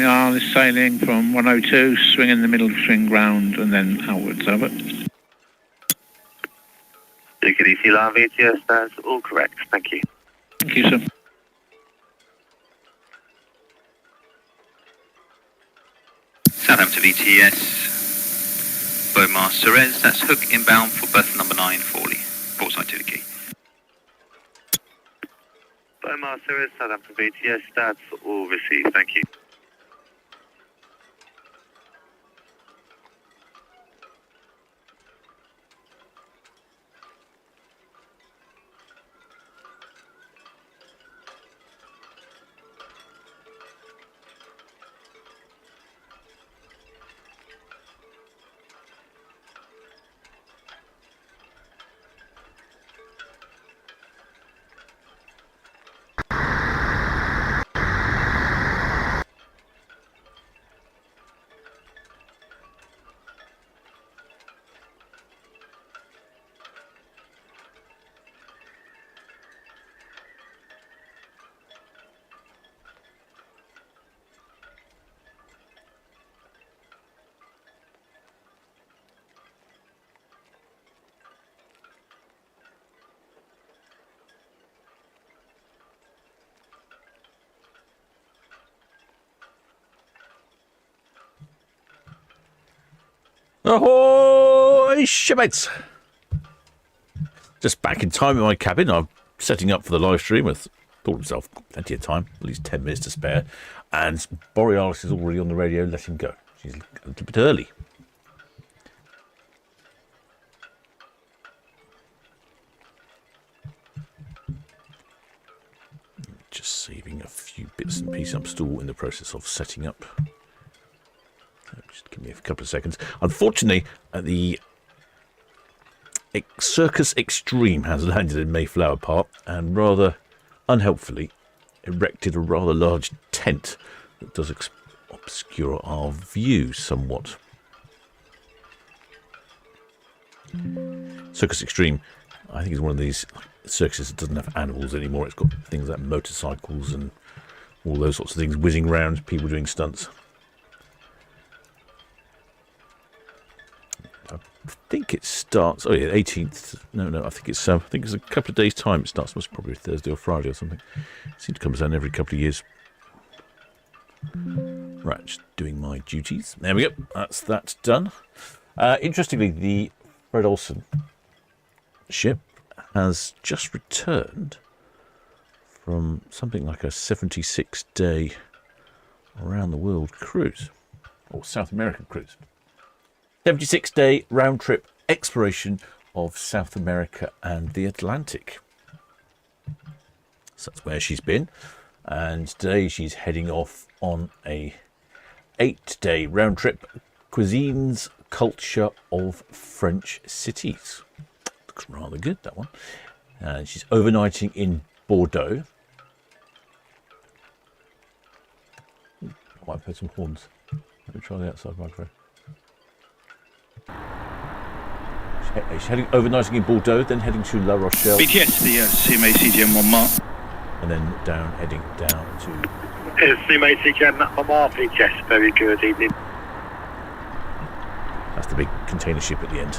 Charlie is sailing from 102, swinging the middle swing round and then outwards, over. Take it easy, Line VTS, that's all correct, thank you. Thank you, sir. Southampton VTS, Beaumar Ceres, that's hook inbound for berth number 9, Forley, portside to the key. Beaumar Ceres, Southampton VTS, that's all received, thank you. Ahoy, shipmates! Just back in time in my cabin. I'm setting up for the live stream. I thought myself plenty of time, at least 10 minutes to spare. And Borealis is already on the radio. Let him go. She's a little bit early. Just saving a few bits and pieces. I'm still in the process of setting up. Just give me a couple of seconds. Unfortunately, the Circus Extreme has landed in Mayflower Park and rather unhelpfully erected a rather large tent that does obscure our view somewhat. Circus Extreme, I think, is one of these circuses that doesn't have animals anymore. It's got things like motorcycles and all those sorts of things whizzing around, people doing stunts. I think it starts. Oh yeah, 18th. No. I think it's a couple of days' time. It starts. Most probably Thursday or Friday or something. It seems to come down every couple of years. Right, just doing my duties. There we go. That's that done. Interestingly, the Fred Olson ship has just returned from something like a 76-day around the world cruise, or South American cruise. 76-day round-trip exploration of South America and the Atlantic. So that's where she's been. And today she's heading off on a 8-day round-trip cuisines culture of French cities. Looks rather good, that one. And she's overnighting in Bordeaux. I might have heard some horns. Let me try the outside microphone. She's overnighting in Bordeaux, then heading to La Rochelle. BTS, the CMA CGM 1 Mark. And then heading down to... CMA CGM 1 Mark, BTS, very good evening. That's the big container ship at the end.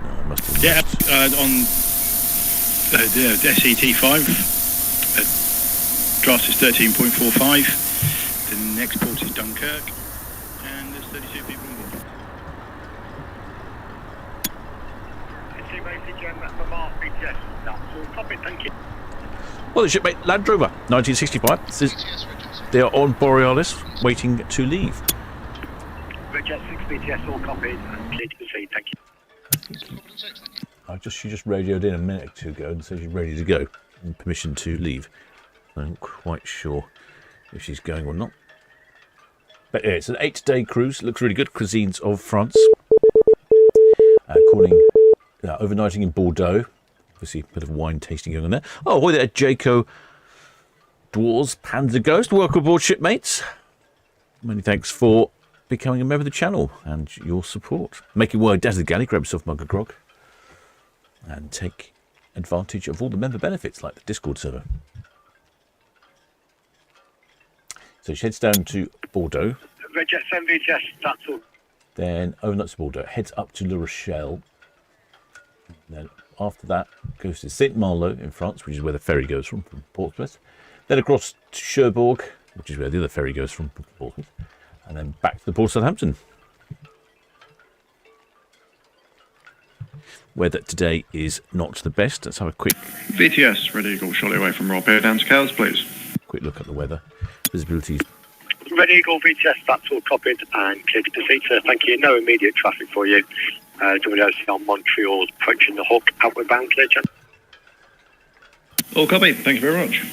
No, I must have on the SET5, draft is 13.45. The next port is Dunkirk. 32 people on board. Thank you. Well, the shipmate Land Rover, 1965. They are on Borealis, waiting to leave. Jet 6 BTS, all copied and clear to proceed, thank you. She just radioed in a minute or two ago and said she's ready to go and permission to leave. I'm not quite sure if she's going or not. But yeah, it's an 8-day cruise. Looks really good. Cuisines of France. Overnighting in Bordeaux. Obviously, a bit of wine tasting going on there. Oh, boy there, Jaco Dwarves Panzer Ghost. Welcome aboard, shipmates. Many thanks for becoming a member of the channel and your support. Making your way down to the galley, grab yourself a mug of grog, and take advantage of all the member benefits like the Discord server. So she heads down to Bordeaux. Red Jet 7 VTS, that's all. Then, oh, not to Bordeaux, heads up to La Rochelle. Then after that, goes to Saint Malo in France, which is where the ferry goes from Portsmouth. Then across to Cherbourg, which is where the other ferry goes from Portsmouth. And then back to the port of Southampton. Weather today is not the best. Let's have a quick VTS, Red Eagle, shortly away from Rob here, down to Cows, please. quick look at the weather. Visibility is Red Eagle VTS, that's all copied and cleared to proceed, sir. Thank you. No immediate traffic for you. WOC on Montreal, approaching the Hook, outward bound, clear, check. All copy, thank you very much.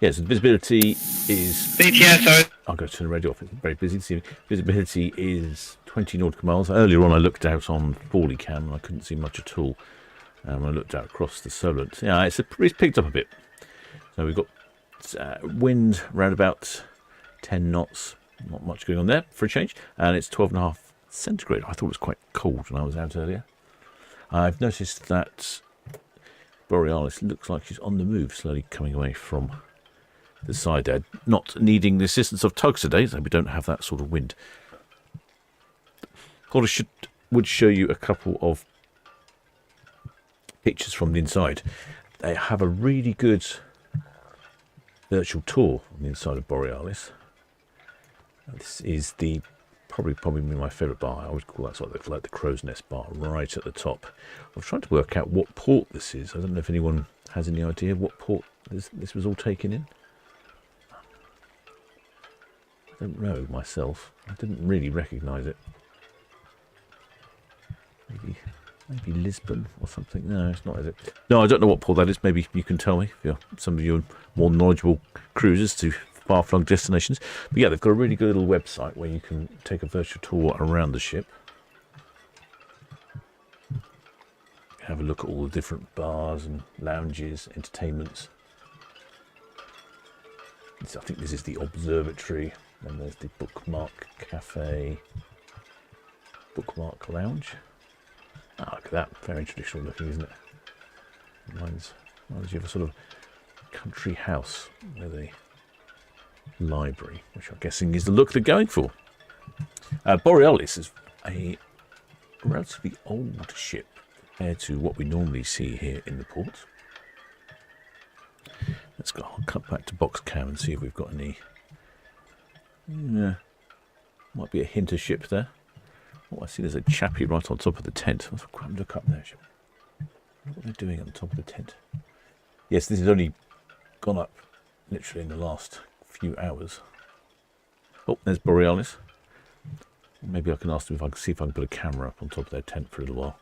yes, the visibility is VTS, sorry. I'll go to the radio off. It's very busy this evening. Visibility is 20 nautical miles. Earlier on, I looked out on Forley Cam and I couldn't see much at all. I looked out across the Solent. Yeah, it's picked up a bit. So we've got wind around about 10 knots. Not much going on there for a change. And it's 12.5 centigrade. I thought it was quite cold when I was out earlier. I've noticed that Borealis looks like she's on the move, slowly coming away from the side there. Not needing the assistance of tugs today, so we don't have that sort of wind. I would show you a couple of pictures from the inside. They have a really good virtual tour on the inside of Borealis. This is the probably my favourite bar. I would call that sort of like the crow's nest bar, right at the top. I was trying to work out what port this is. I don't know if anyone has any idea what port this was all taken in. I don't know myself. I didn't really recognise it. Maybe Lisbon or something. No, it's not, is it? No, I don't know what port that is. Maybe you can tell me if you're some of your more knowledgeable cruisers to far-flung destinations. But yeah, they've got a really good little website where you can take a virtual tour around the ship. Have a look at all the different bars and lounges, entertainments. I think this is the observatory. And there's the Bookmark Cafe, Bookmark Lounge. Ah, look at that. Very traditional looking, isn't it? Reminds you of a sort of country house with a library, which I'm guessing is the look they're going for. Borealis is a relatively old ship compared to what we normally see here in the port. Let's go. I'll cut back to box cam and see if we've got any. Yeah, might be a hint of ship there. Oh, I see there's a chappie right on top of the tent. Let's look up there. What are they doing at the top of the tent? Yes, this has only gone up literally in the last few hours. Oh, there's Borealis. Maybe I can ask them if I can see if I can put a camera up on top of their tent for a little while.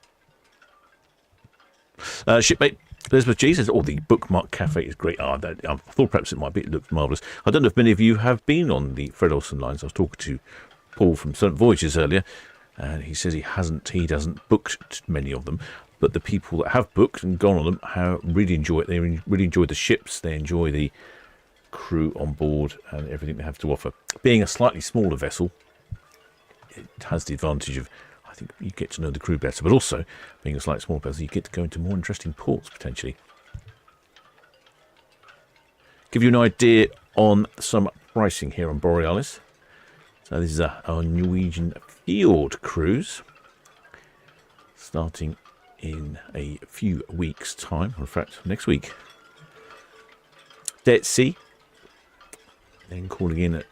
Shipmate Elizabeth G says, oh, the Bookmark Cafe is great. I thought perhaps it might be. It looks marvellous. I don't know if many of you have been on the Fred Olson lines. I was talking to Paul from Solent Voyages earlier, and he says he doesn't booked many of them, but the people that have booked and gone on them really enjoy it. They really enjoy the ships. They enjoy the crew on board and everything they have to offer. Being a slightly smaller vessel, it has the advantage of, I think, you get to know the crew better, but also being a slightly smaller vessel, you get to go into more interesting ports potentially. Give you an idea on some pricing here on Borealis. So this is our Norwegian Fjord cruise, starting in a few weeks' time, or in fact next week. Dead Sea, then calling in at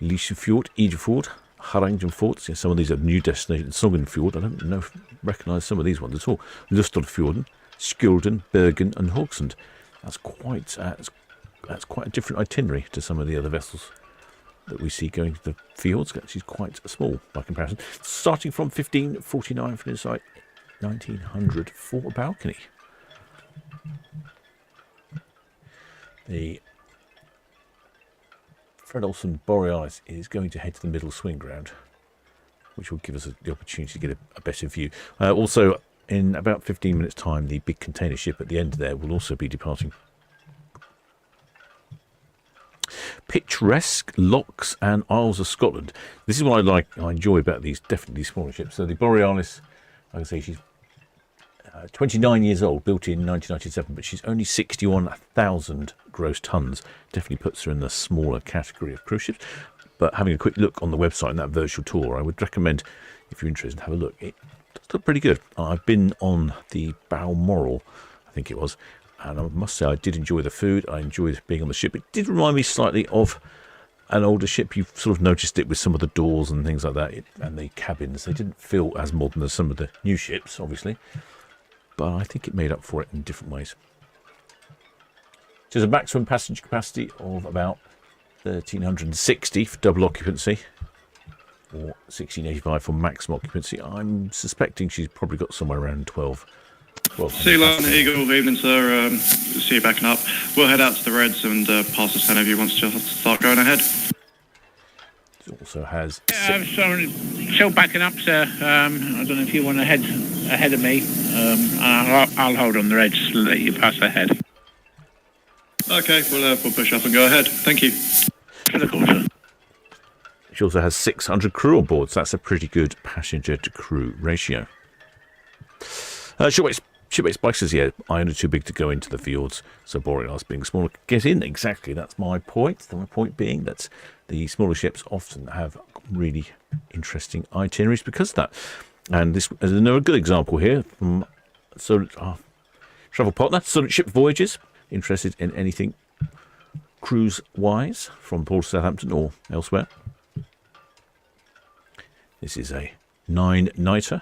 Lysefjord, Idefjord, Hardangerfjord. Yeah, some of these are new destinations. Sognefjord, I don't recognise some of these ones at all. Lusterfjorden, Skjolden, Bergen and Hogsund. That's quite a different itinerary to some of the other vessels that we see going to the fjords. She's quite small by comparison. Starting from 1549 for inside, 1900 for a balcony. The Fred Olson Borealis is going to head to the middle swing ground, which will give us the opportunity to get a better view. Also, in about 15 minutes' time, the big container ship at the end there will also be departing. Picturesque locks and Isles of Scotland. This is what I enjoy about these definitely smaller ships. So the Borealis, like I say, she's 29 years old, built in 1997, but she's only 61,000 gross tons. Definitely puts her in the smaller category of cruise ships. But having a quick look on the website and that virtual tour, I would recommend, if you're interested, have a look. It does look pretty good. I've been on the Balmoral, I think it was, and I must say I did enjoy the food. I enjoyed being on the ship. It did remind me slightly of an older ship. You've sort of noticed it with some of the doors and things like that, and the cabins. They didn't feel as modern as some of the new ships, obviously, but I think it made up for it in different ways. So there's a maximum passenger capacity of about 1,360 for double occupancy, or 1,685 for maximum occupancy. I'm suspecting she's probably got somewhere around 12. Solent Eagle, evening sir. See you backing up. We'll head out to the Reds and pass the 10 if you want to start going ahead. It also has... sorry, still backing up, sir. I don't know if you want to head ahead of me. I'll hold on the Reds to let you pass ahead. Okay, we'll push up and go ahead. Thank you. For the call, sir. She also has 600 crew on board, so that's a pretty good passenger to crew ratio. Shipmates Bike says, yeah, iron are too big to go into the fjords, so Borealis being smaller get in. Exactly, that's my point. My point being that the smaller ships often have really interesting itineraries because of that. And this is another good example here from travel partner, Solent Ship Voyages, interested in anything cruise-wise from Port of Southampton or elsewhere. This is a 9-nighter.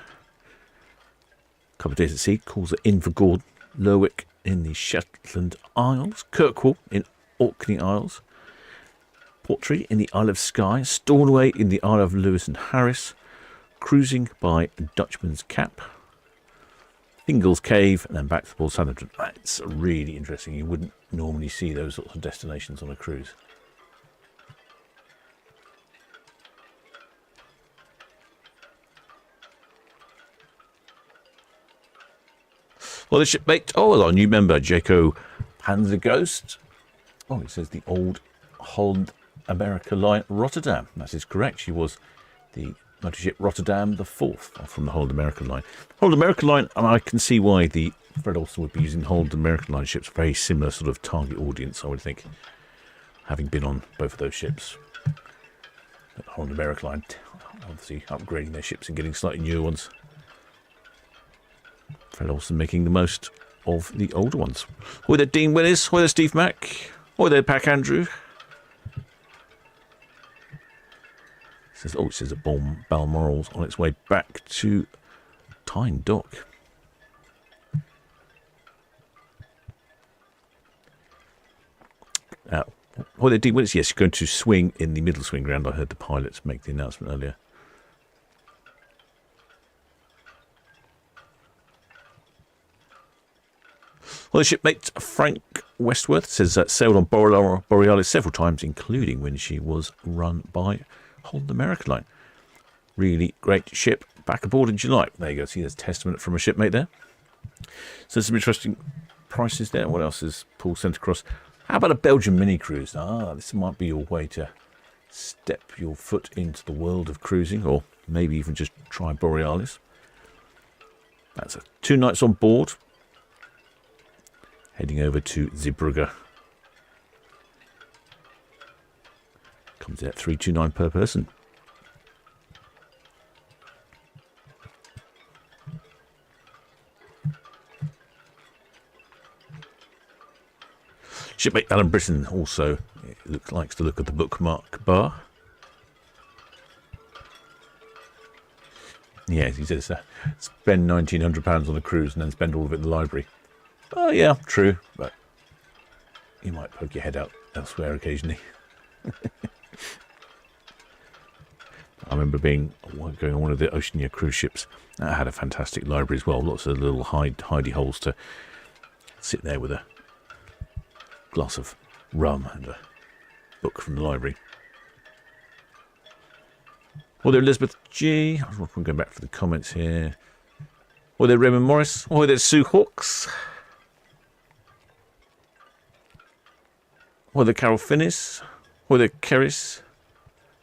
Couple of days at sea, calls it Invergordon, Lerwick in the Shetland Isles, Kirkwall in Orkney Isles, Portree in the Isle of Skye, Stornoway in the Isle of Lewis and Harris, cruising by Dutchman's Cap, Fingal's Cave, and then back to Port Southampton. That's really interesting. You wouldn't normally see those sorts of destinations on a cruise. Well, the shipmate, our new member, Jaco Panzerghost. Oh, it says the old Holland America line Rotterdam. That is correct. She was the motor ship Rotterdam, the fourth from the Holland American line. Holland American line, and I can see why the Fred Olson would be using Holland American line ships. Very similar sort of target audience, I would think, having been on both of those ships. The Holland American line, obviously upgrading their ships and getting slightly newer ones. Fred Olson making the most of the older ones. Hi there, Dean Willis. Hi there, Steve Mack. Hi there, Pack Andrew. It says a Balmoral's on its way back to Tyne Dock. Hi there, Dean Willis. Yes, you're going to swing in the middle swing ground. I heard the pilots make the announcement earlier. Well, the shipmate Frank Westworth says sailed on Borealis several times, including when she was run by Holland American line. Really great ship. Back aboard in July. There you go. See, there's testament from a shipmate there. So some interesting prices there. What else is Paul sent across? How about a Belgian mini cruise? This might be your way to step your foot into the world of cruising, or maybe even just try Borealis. That's 2 nights on board. Heading over to Zeebrugge. Comes in at $329 per person. Shipmate Alan Britton also likes to look at the bookmark bar. Yes, he says spend £1,900 on a cruise and then spend all of it in the library. Oh yeah, true, but you might poke your head out elsewhere occasionally. I remember going on one of the Oceania cruise ships that had a fantastic library as well. Lots of little hidey holes to sit there with a glass of rum and a book from the library. Well, there, Elizabeth G. I'm going back for the comments here. Well, there, Raymond Morris. Oh, there's Sue Hawks. Or the Carol Finnis, or the Keris,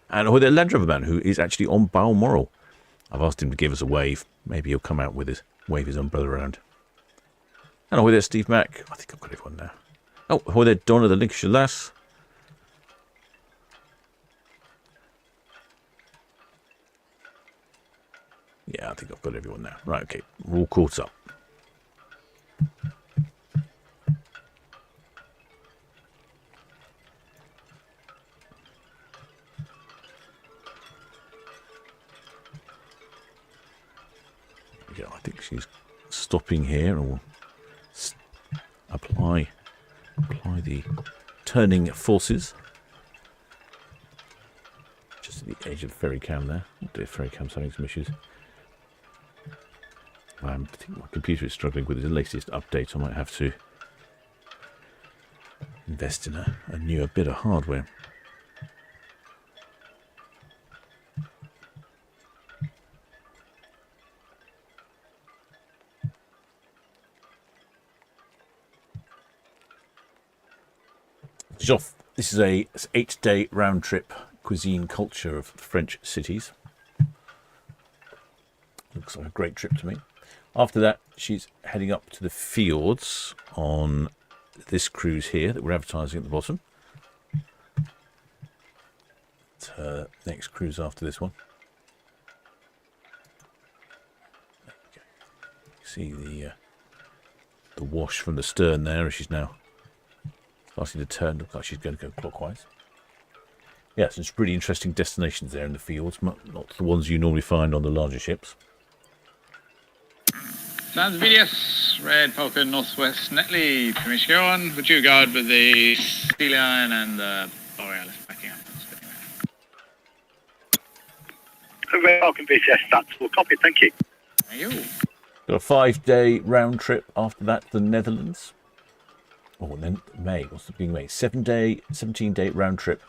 and or the Land Rover man who is actually on Balmoral. I've asked him to give us a wave. Maybe he'll come out with his wave his umbrella around. And ahoy there, Steve Mack. I think I've got everyone now. Oh, ahoy there, Donna, the Lincolnshire lass. Yeah, I think I've got everyone now. Right, okay. We're all caught up. Yeah, I think she's stopping here, and we'll apply the turning forces. Just at the edge of the ferry cam there. Oh dear, ferry cam's having some issues. I think my computer is struggling with the latest update. I might have to invest in a newer bit of hardware. This is a 8-day round trip cuisine culture of French cities. Looks like a great trip to me. After that, she's heading up to the fjords on this cruise here that we're advertising at the bottom. It's her next cruise after this one. See the wash from the stern there as she's now starting to turn. Looks like she's going to go clockwise. Yeah, some pretty interesting destinations there in the fields, not the ones you normally find on the larger ships. Sounds busiest, Red Falcon, Northwest Netley, permission go on. Would you guard with the Sea Lion and the Borealis backing up? Red Falcon VCS, that's full copy, thank you. Thank you. Got a 5-day round trip after that to the Netherlands. Oh, and then May, what's the being May? 17-day round trip.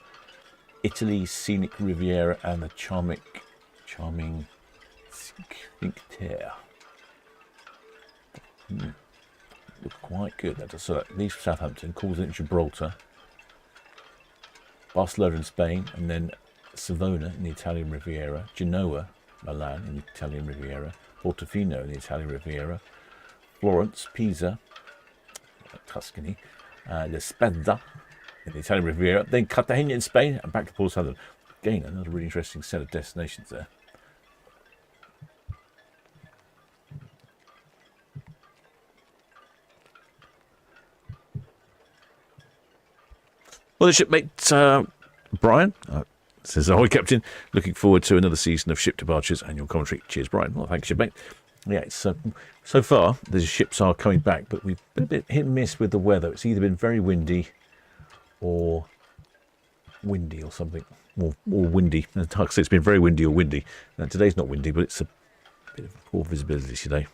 Italy, Scenic Riviera, and the charming Cinque Terre. Looks quite good. That does. So that leaves Southampton, calls it Gibraltar, Barcelona in Spain, and then Savona in the Italian Riviera, Genoa, Milan in the Italian Riviera, Portofino in the Italian Riviera, Florence, Pisa, Tuscany, La Spezia in the Italian Riviera, then Cartagena in Spain, and back to Port Southern. Again, another really interesting set of destinations there. Well, the shipmate Brian says, ahoy, Captain. Looking forward to another season of Ship Departures and your commentary. Cheers, Brian. Well, thanks, shipmate. Yeah, it's, so far, the ships are coming back, but we've been a bit hit and miss with the weather. It's either been very windy or something. Or windy. Like I say, it's been very windy or windy. Now, today's not windy, but it's a bit of poor visibility today.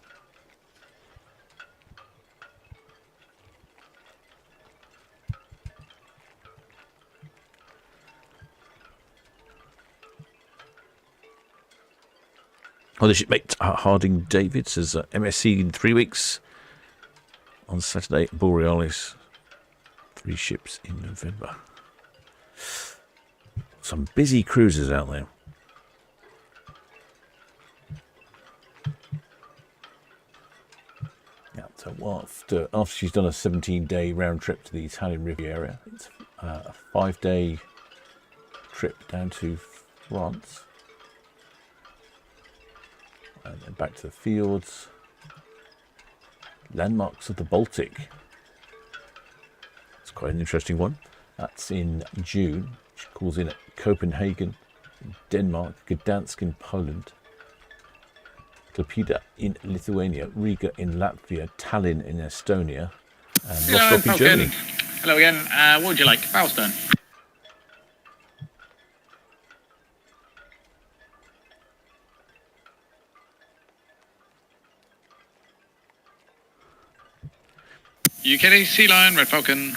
Oh, the shipmate Harding David says MSC in 3 weeks on Saturday. Borealis, 3 ships in November. Some busy cruises out there. Yeah, so after she's done a 17-day round trip to the Italian Riviera, it's a 5-day trip down to France. And then back to the fields. Landmarks of the Baltic. It's quite an interesting one. That's in June. She calls in at Copenhagen in Denmark, Gdansk in Poland, Klaipėda in Lithuania, Riga in Latvia, Tallinn in Estonia, and Rostock in Germany. Hello again. What would you like? Bow-stern. UK Sea Lion, Red Falcon.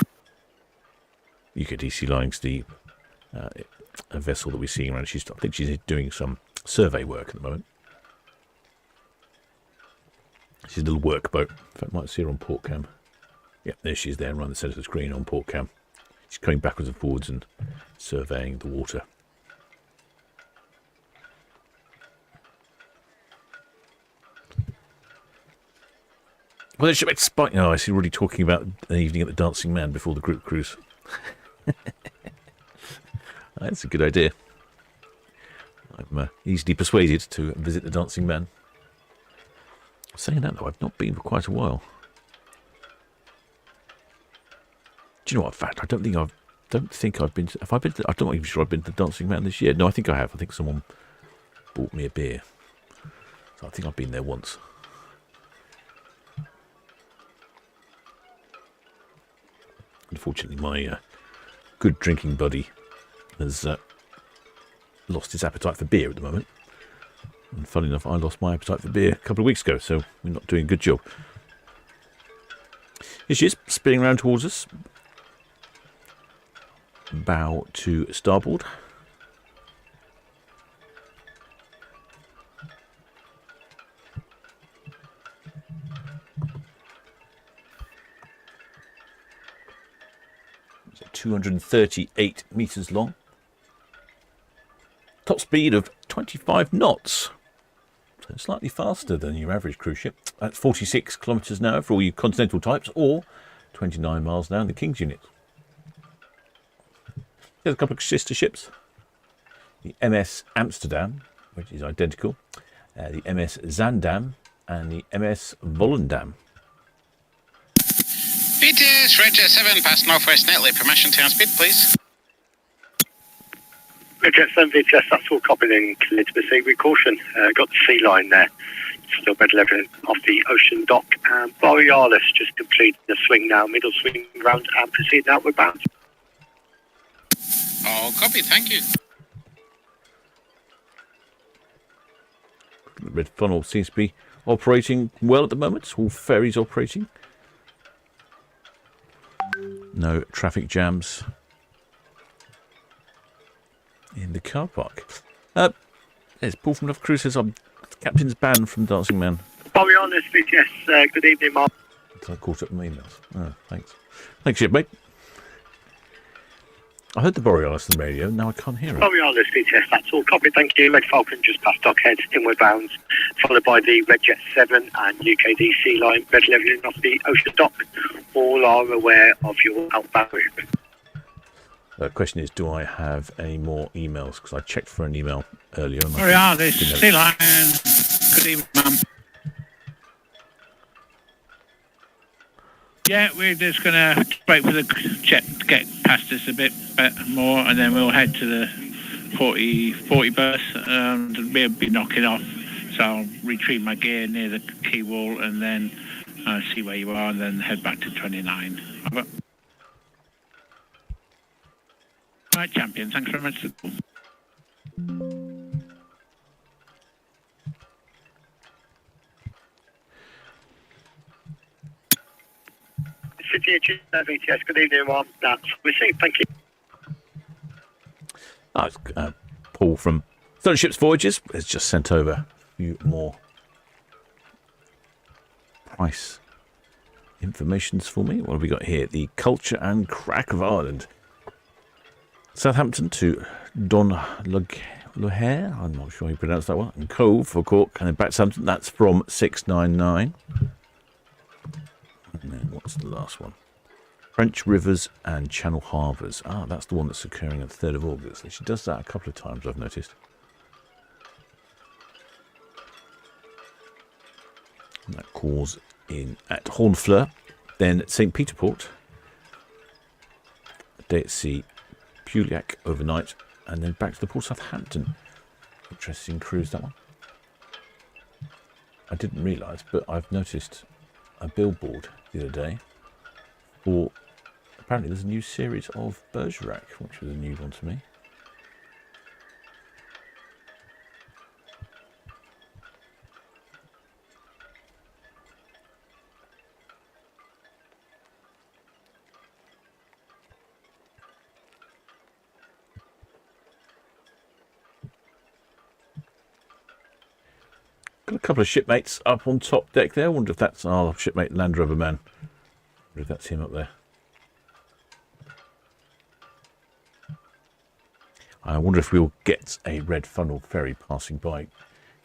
UK Sea Lion's the a vessel that we're seeing around. I think she's doing some survey work at the moment. She's a little work boat. In fact, I might see her on port cam. Yeah, there she is there around the centre of the screen on port cam. She's going backwards and forwards and surveying the water. Well, it should be spike. No, I see. Already talking about an evening at the Dancing Man before the group cruise. That's a good idea. I'm easily persuaded to visit the Dancing Man. Saying that though, I've not been for quite a while. Do you know what? In fact, I don't think I've been. Have I been? I'm not even sure I've been to the Dancing Man this year. No, I think I have. I think someone bought me a beer, so I think I've been there once. Unfortunately, my good drinking buddy has lost his appetite for beer at the moment. And funny enough, I lost my appetite for beer a couple of weeks ago, so we're not doing a good job. Here she is, spinning around towards us. Bow to starboard. It's 238 metres long. Top speed of 25 knots. So slightly faster than your average cruise ship. That's 46 kilometres an hour for all you continental types, or 29 miles an hour in the King's unit. There's a couple of sister ships. The MS Amsterdam, which is identical. The MS Zandam and the MS Volendam. BTS, Red 7, past Northwest Netley. Permission to speed, please. Jet 7 VTS, that's all copied in clear to proceed with caution. Got the sea line there. Still bed level off the ocean dock. Borealis just completed the swing now, middle swing round and proceed outward bound. All copy, thank you. The red funnel seems to be operating well at the moment. All ferries operating. No traffic jams in the car park. There's Paul from Love Cruises. I'm Captain's banned from Dancing Man. Borealis VTS, good evening, Mark. I caught up in my emails. Oh, thanks. Thanks, shipmate. I heard the Borealis on the radio, now I can't hear it. Borealis VTS, that's all copied, thank you. Red Falcon just past Dockhead, inward bound, followed by the Red Jet 7 and UKD Sea Line, bed levelling off the ocean dock. All are aware of your outbound route. The question is, do I have any more emails? Because I checked for an email earlier. And Borealis, Sea Line. Good evening, ma'am. Yeah, we're just going to wait for the jet to get past us a bit more, and then we'll head to the 40 berth. We'll be knocking off, so I'll retrieve my gear near the quay wall, and then see where you are, and then head back to 29. Over. All right, champion, thanks very much. City VTS, good evening, Mark. That's received, thank you. It's Paul from Solent Ships Voyages has just sent over a few more price informations for me. What have we got here? The Culture and Crack of Ireland. Southampton to Donlohair, I'm not sure how you pronounce that one, and Cove for Cork, and then back to Southampton. That's from 699. And then what's the last one? French Rivers and Channel Harbours. That's the one that's occurring on the 3rd of August. She does that a couple of times, I've noticed. And that calls in at Hornfleur, then at St. Peter Port, a day at sea, Puliac overnight, and then back to the Port of Southampton. Interesting cruise, that one. I didn't realise, but I've noticed a billboard the other day for, apparently there's a new series of Bergerac, which was a new one to me. Got a couple of shipmates up on top deck there. I wonder if that's our shipmate Land Rover Man. I wonder if that's him up there. I wonder if we'll get a red funnel ferry passing by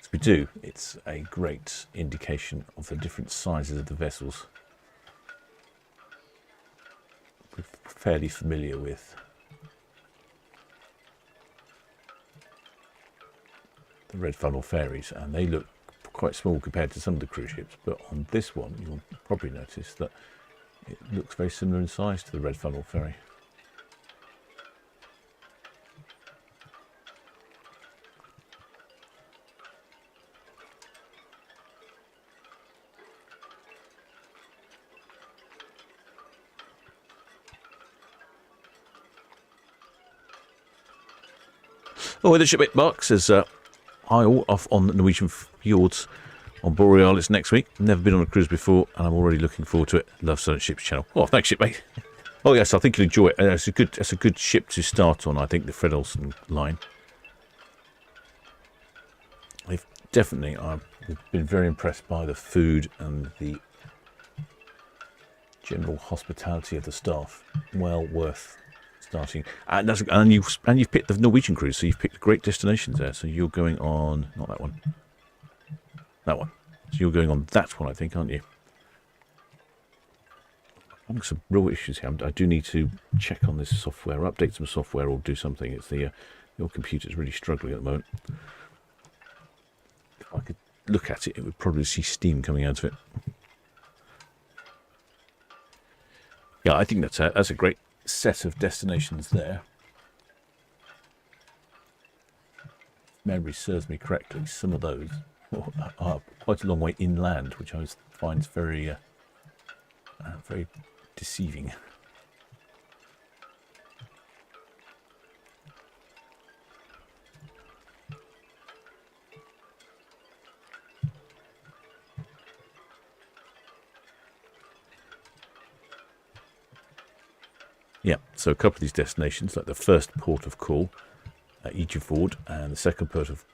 If we do, it's a great indication of the different sizes of the vessels we're fairly familiar with. The red funnel ferries, and they look quite small compared to some of the cruise ships, but on this one you'll probably notice that it looks very similar in size to the red funnel ferry. Oh, the ship Mark says, Isle off on the Norwegian fjords on Borealis next week. Never been on a cruise before, and I'm already looking forward to it. Love Solent Ships channel. Oh, thanks, shipmate. Oh yes, I think you'll enjoy it. It's a good ship to start on. I think the Fred Olson line. I've been very impressed by the food and the general hospitality of the staff. Well worth starting, and you've picked the Norwegian cruise, so you've picked great destinations there. So you're going on not that one, that one. So you're going on that one, I think, aren't you? I'm having some real issues here. I do need to check on this software, update some software, or do something. It's the your computer's really struggling at the moment. If I could look at it, it would probably see steam coming out of it. Yeah, I think that's a great set of destinations there. If memory serves me correctly, some of those are quite a long way inland, which I find very very deceiving. Yeah, so a couple of these destinations, like the first port of call, Idefjord, and the second port of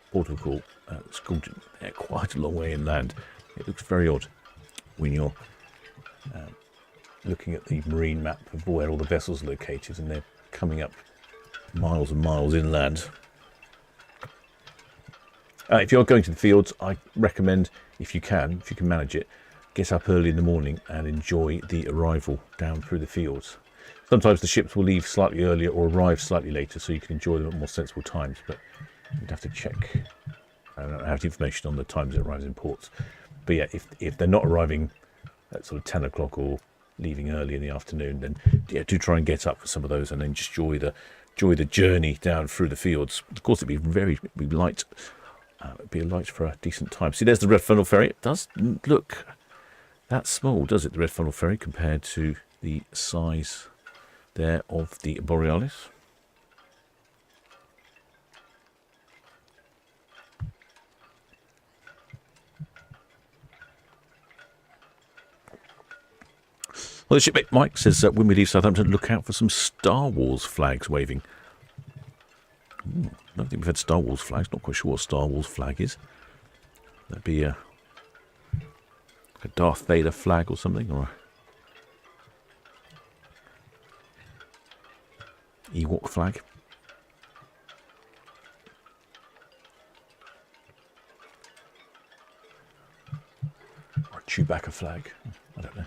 call, it's called quite a long way inland. It looks very odd when you're looking at the marine map of where all the vessels are located, and they're coming up miles and miles inland. If you're going to the fields, I recommend, if you can manage it, get up early in the morning and enjoy the arrival down through the fields. Sometimes the ships will leave slightly earlier or arrive slightly later, so you can enjoy them at more sensible times, but you'd have to check. I don't have the information on the times it arrives in ports. But yeah, if they're not arriving at sort of 10 o'clock or leaving early in the afternoon, then yeah, do try and get up for some of those and then just enjoy the journey down through the fields. Of course, it'd be light. It'd be light for a decent time. See, there's the red funnel ferry. It does look that small, does it? The red funnel ferry compared to the size there of the Borealis. Well, the shipmate Mike says when we leave Southampton, look out for some Star Wars flags waving. I don't think we've had Star Wars flags. Not quite sure what a Star Wars flag is. That'd be a Darth Vader flag or something, or a Ewok flag. Or a Chewbacca flag. I don't know.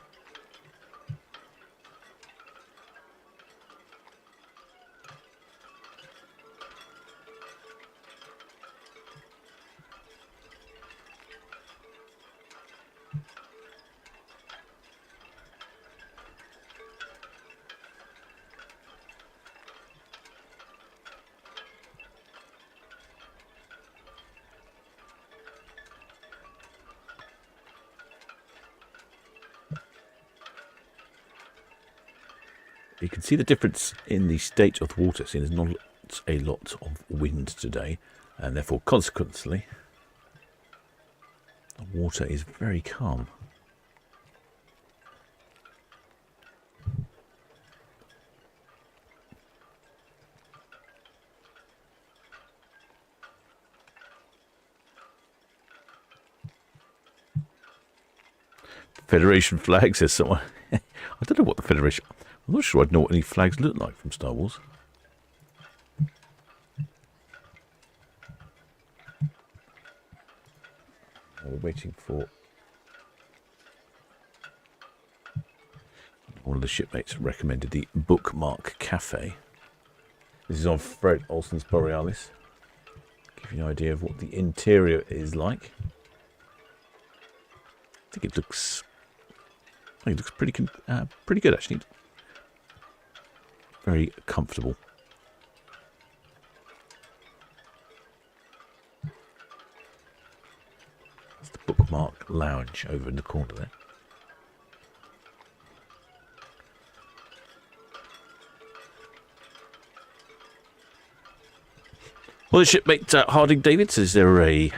You can see the difference in the state of the water. See, there's not a lot of wind today, and therefore, consequently, the water is very calm. Federation flag, says someone. I don't know what the Federation... I'm not sure I'd know what any flags look like from Star Wars. we're waiting for one of the shipmates recommended the Bookmark Cafe. This is on Fred Olson's Borealis. Give you an idea of what the interior is like. I think it looks pretty good actually. Very comfortable. That's the Bookmark Lounge over in the corner there. Well, the shipmate Harding David says, is there a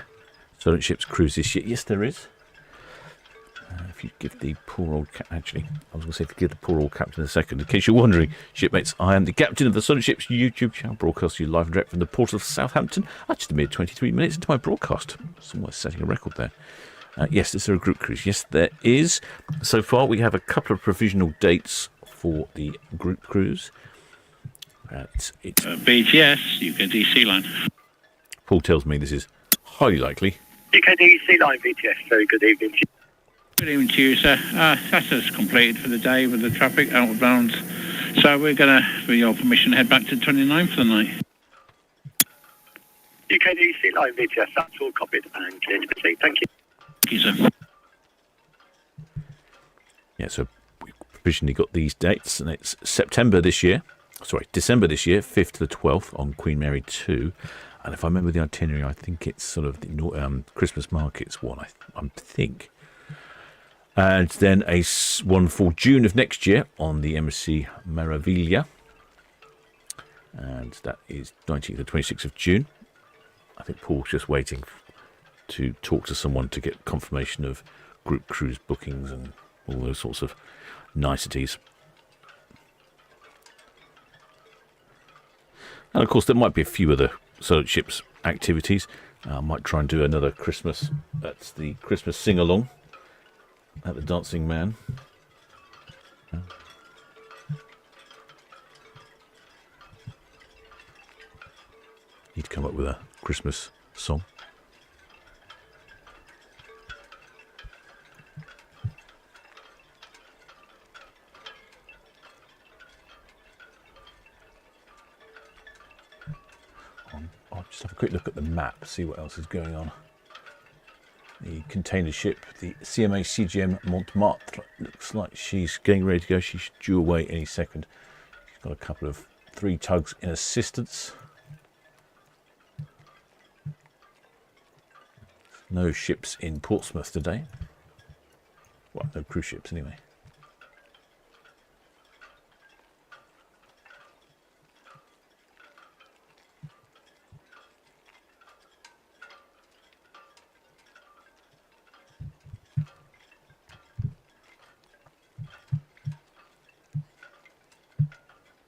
Solent Ships cruise this year? Yes, there is. If you give the poor old actually, I was going to say, if you give the poor old captain a second. In case you're wondering, shipmates, I am the captain of the Solent Ships YouTube channel, broadcasting you live and direct from the port of Southampton. I just made 23 minutes into my broadcast. Someone's setting a record there. Yes, is there a group cruise? Yes, there is. So far, we have a couple of provisional dates for the group cruise. It's BTS, UKD Sea Line. Paul tells me this is highly likely. UKD Sea Line VTS, very good evening. Good evening to you, sir. That's us completed for the day with the traffic outward bound. So we're going to, with your permission, head back to 29 for the night. UKD Sea Line VTS, that's all copied and clear to proceed. Thank you. Thank you, sir. Yeah, so we provisionally got these dates, and it's December this year, 5th to the 12th on Queen Mary 2. And if I remember the itinerary, I think it's sort of the Christmas markets one, I think. And then one for June of next year on the MSC Maravilla. And that is 19th to 26th of June. I think Paul's just waiting to talk to someone to get confirmation of group cruise bookings and all those sorts of niceties. And of course, there might be a few other Solent Ships activities. I might try and do another Christmas. That's the Christmas sing-along at the Dancing Man. Need to come up with a Christmas song. I'll just have a quick look at the map, see what else is going on. The container ship, the CMA CGM Montmartre, looks like she's getting ready to go. She's due away any second. She's got a couple of 3 tugs in assistance. No ships in Portsmouth today. Well, no cruise ships anyway.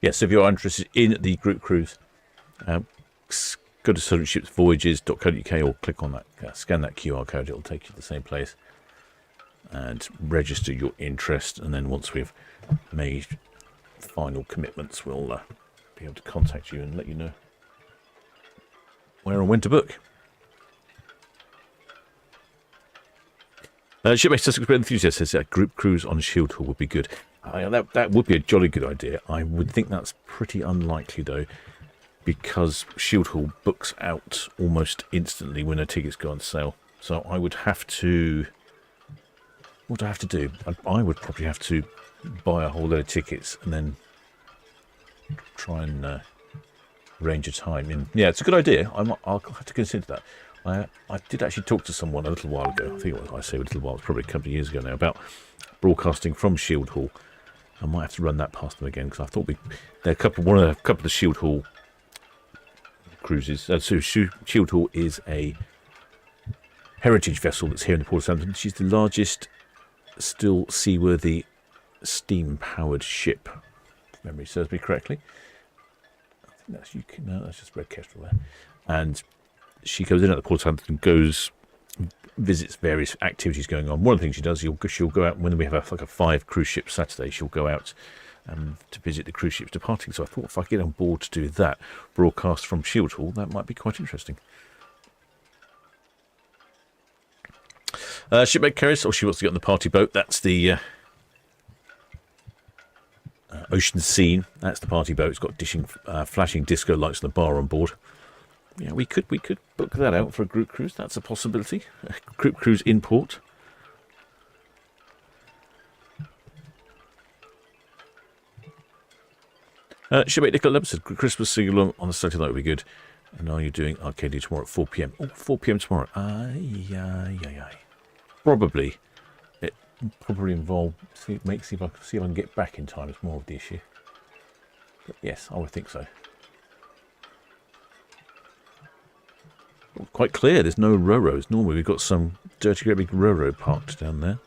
Yes, if you're interested in the group cruise, go to solentshipsvoyages.co.uk or click on that, scan that QR code. It'll take you to the same place and register your interest. And then once we've made final commitments, we'll be able to contact you and let you know where and when to book. Shipmate Sussex Enthusiast says a group cruise on Shield Hall would be good. That would be a jolly good idea. I would think that's pretty unlikely though, because Shield Hall books out almost instantly when the tickets go on sale. So I would have to... What do I have to do? I would probably have to buy a whole load of tickets and then try and arrange a time. Yeah, it's a good idea. I'll have to consider that. I did actually talk to someone a little while ago. I think it was, I say a little while, it's probably a couple of years ago now, about broadcasting from Shield Hall. I might have to run that past them again because I thought a couple of the Shield Hall cruises. So Shield Hall is a heritage vessel that's here in the port of Southampton. She's the largest still seaworthy steam-powered ship, if memory serves me correctly. I think that's UK. No, that's just Red Kestrel there. And she goes in at the port of Southampton, visits various activities going on. One of the things she does, she'll go out when we have like a 5 cruise ship Saturday. She'll go out to visit the cruise ships departing. So I thought if I get on board to do that, broadcast from Shield Hall, that might be quite interesting. Shipmate carries. Oh, she wants to get on the party boat. That's the Ocean Scene. That's the party boat. It's got flashing disco lights on the bar on board. Yeah, we could book that out for a group cruise. That's a possibility. A group cruise in port. Shipmate Nicola Leb said Christmas sing along on the Saturday night would be good. And are you doing Arcadia tomorrow at 4 p.m? Oh, 4 p.m. tomorrow. Aye. Probably. It probably involve. See if I can get back in time. It's more of the issue. But yes, I would think so. Quite clear. There's no Ro-Ros. Normally we've got some dirty, great big Ro-Ro parked down there.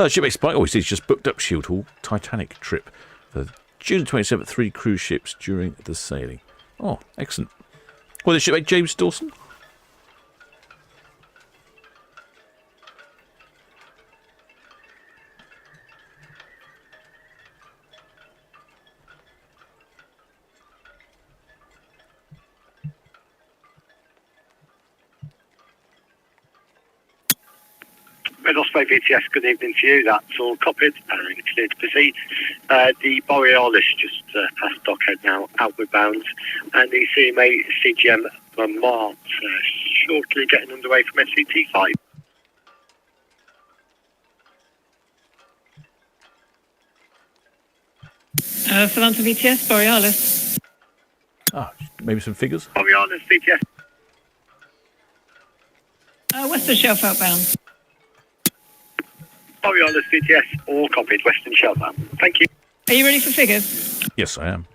Shipmate Spike always says just booked up Shield Hall Titanic trip for June 27th. 3 cruise ships during the sailing. Oh, excellent. Well, the shipmate James Dawson. Red Osprey VTS, good evening to you. That's all copied and clear to proceed. The Borealis just past Dockhead now, outward bound. And the CMA CGM Vermont shortly getting underway from SCT5. Solent VTS, Borealis. Maybe some figures. Borealis VTS. Western Shelf outbound. Borealis VTS, all copied, Western Shelbound. Thank you. Are you ready for figures? Yes, I am.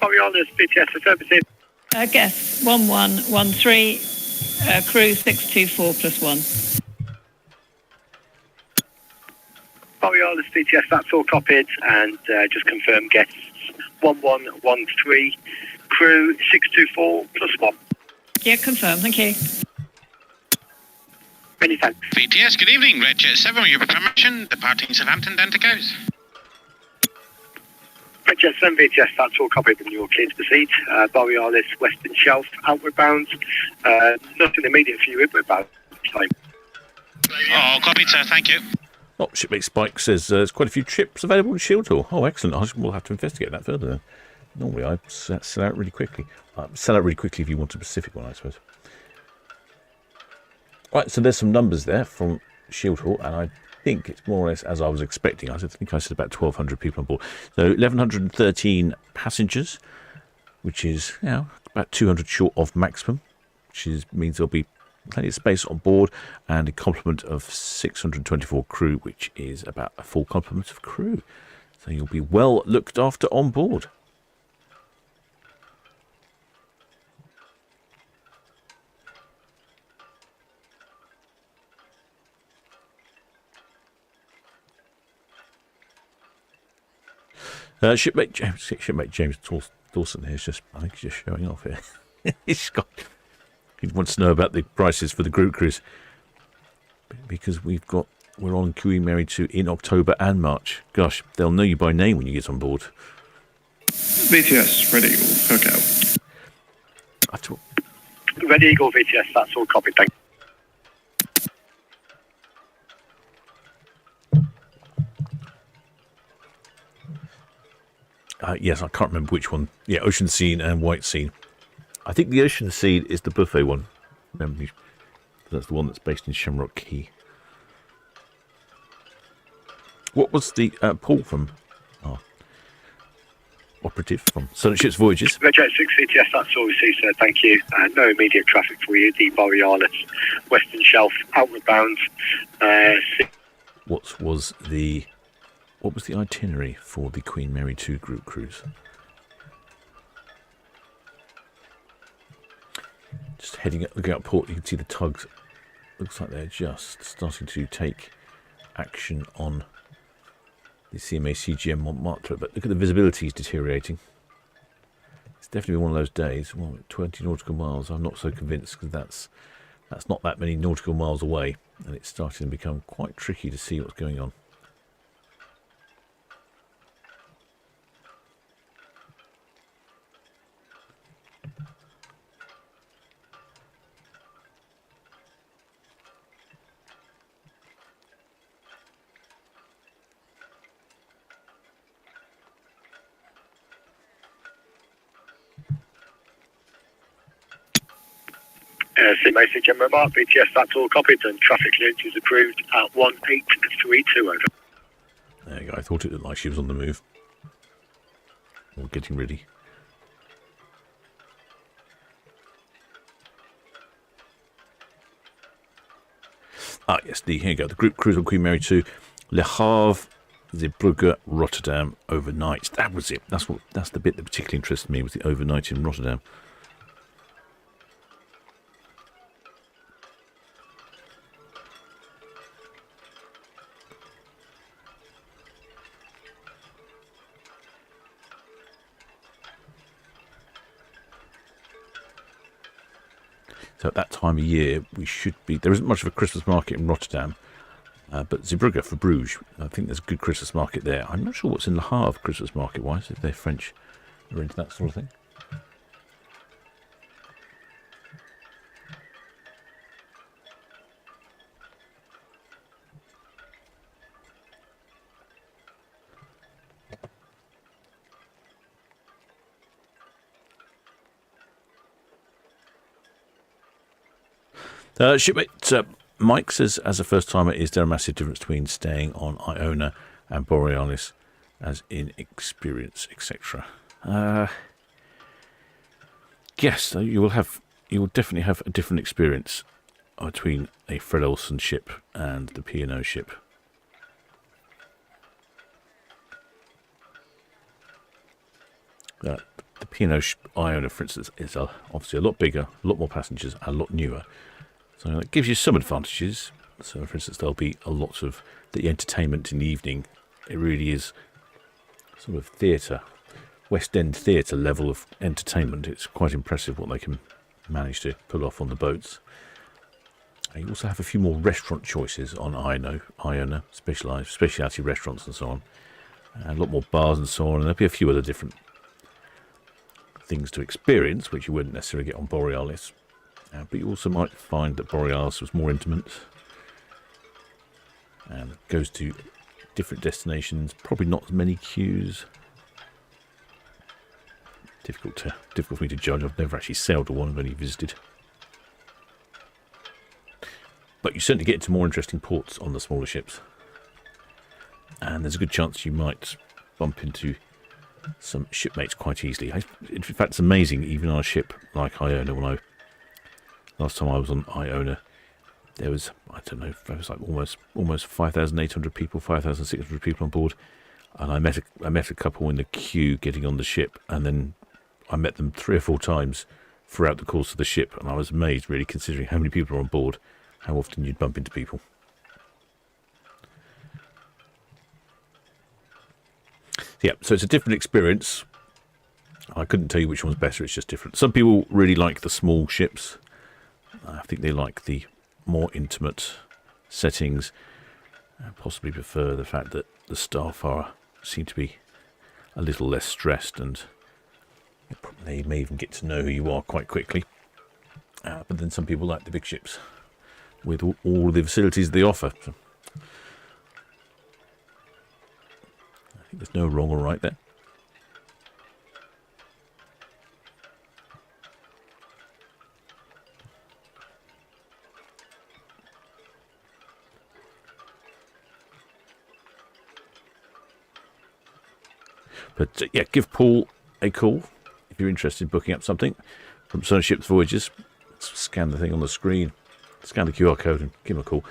Borealis VTS affirmative. Guess 1113, crew 624 plus 1. Borealis VTS, that's all copied, and just confirm guests 1113, crew 624 plus 1. Yeah, confirm, thank you. Many thanks. VTS, good evening. Red Jet 7, with your permission, departing Southampton, down to Cows. Red Jet 7 VTS, that's all copied and you're clear to proceed. Borealis, Western Shelf, outward bound. Nothing immediate for you, inward bound. Time. Oh, copied, sir, thank you. Oh, Shipmate Spike says there's quite a few trips available in Shield Hall. Oh, excellent. We'll have to investigate that further then. Normally I sell out really quickly. Sell out really quickly if you want a specific one, I suppose. Right, so there's some numbers there from Shield Hall, and I think it's more or less as I was expecting. I think I said about 1,200 people on board. So 1,113 passengers, which is about 200 short of maximum, which means there'll be plenty of space on board, and a complement of 624 crew, which is about a full complement of crew. So you'll be well looked after on board. Shipmate James Dawson here is just, I think he's just showing off here. He wants to know about the prices for the group cruise, because we're on Queen Mary 2 in October and March. Gosh, they'll know you by name when you get on board. VTS, Red Eagle, hook out. Red Eagle VTS, that's all copied, thank you. Yes, I can't remember which one. Yeah, Ocean Scene and White Scene. I think the Ocean Scene is the buffet one. Remember, that's the one that's based in Shamrock Key. What was the Paul from operative from Solent Ships Voyages? Red Jet 6 VTS, that's all received, sir, thank you. No immediate traffic for you. The Borealis, Western Shelf, outward bound. What was the itinerary for the Queen Mary 2 group cruise? Just looking out port, you can see the tugs. Looks like they're just starting to take action on the CMA CGM Montmartre, but look at the visibility is deteriorating. It's definitely one of those days. Well, 20 nautical miles, I'm not so convinced, because that's not that many nautical miles away, and it's starting to become quite tricky to see what's going on. Sim message and remark, BTS, that's all copied and traffic clearance is approved at 1832, over. There you go. I thought it looked like she was on the move. Or getting ready. Ah, yes, here you go. The group cruise on Queen Mary 2, Le Havre, Zeebrugge, Rotterdam, overnight. That was it. That's the bit that particularly interested me, was the overnight in Rotterdam. So at that time of year, we should be... There isn't much of a Christmas market in Rotterdam, but Zeebrugge for Bruges, I think there's a good Christmas market there. I'm not sure what's in Le Havre Christmas market-wise, if they're French or into that sort of thing. Shipmate Mike says, as a first timer, is there a massive difference between staying on Iona and Borealis, as in experience, etc.? Yes, you will definitely have a different experience between a Fred Olson ship and the P&O ship. The P&O Iona, for instance, is obviously a lot bigger, a lot more passengers, a lot newer. So that gives you some advantages. So, for instance, there'll be a lot of the entertainment in the evening. It really is sort of theatre, West End theatre level of entertainment. It's quite impressive what they can manage to pull off on the boats. You also have a few more restaurant choices on Iona, specialty restaurants and so on. And a lot more bars and so on. And there'll be a few other different things to experience, which you wouldn't necessarily get on Borealis. But you also might find that Borealis was more intimate and goes to different destinations, probably not as many queues. Difficult for me to judge. I've never actually sailed to one, I've only visited. But you certainly get into more interesting ports on the smaller ships. And there's a good chance you might bump into some shipmates quite easily. In fact, it's amazing, even on a ship like Iona, last time I was on Iona, there was, I don't know, there was like almost 5,800 people, 5,600 people on board, and I met a couple in the queue getting on the ship, and then I met them 3 or 4 times throughout the course of the ship, and I was amazed, really, considering how many people are on board, how often you'd bump into people. Yeah, so it's a different experience. I couldn't tell you which one's better, it's just different. Some people really like the small ships. I think they like the more intimate settings, and possibly prefer the fact that the staff seem to be a little less stressed, and they may even get to know who you are quite quickly. But then some people like the big ships with all the facilities they offer. So I think there's no wrong or right there. But yeah, give Paul a call if you're interested in booking up something from Solent Ships Voyages. Scan the thing on the screen, scan the QR code, and give him a call.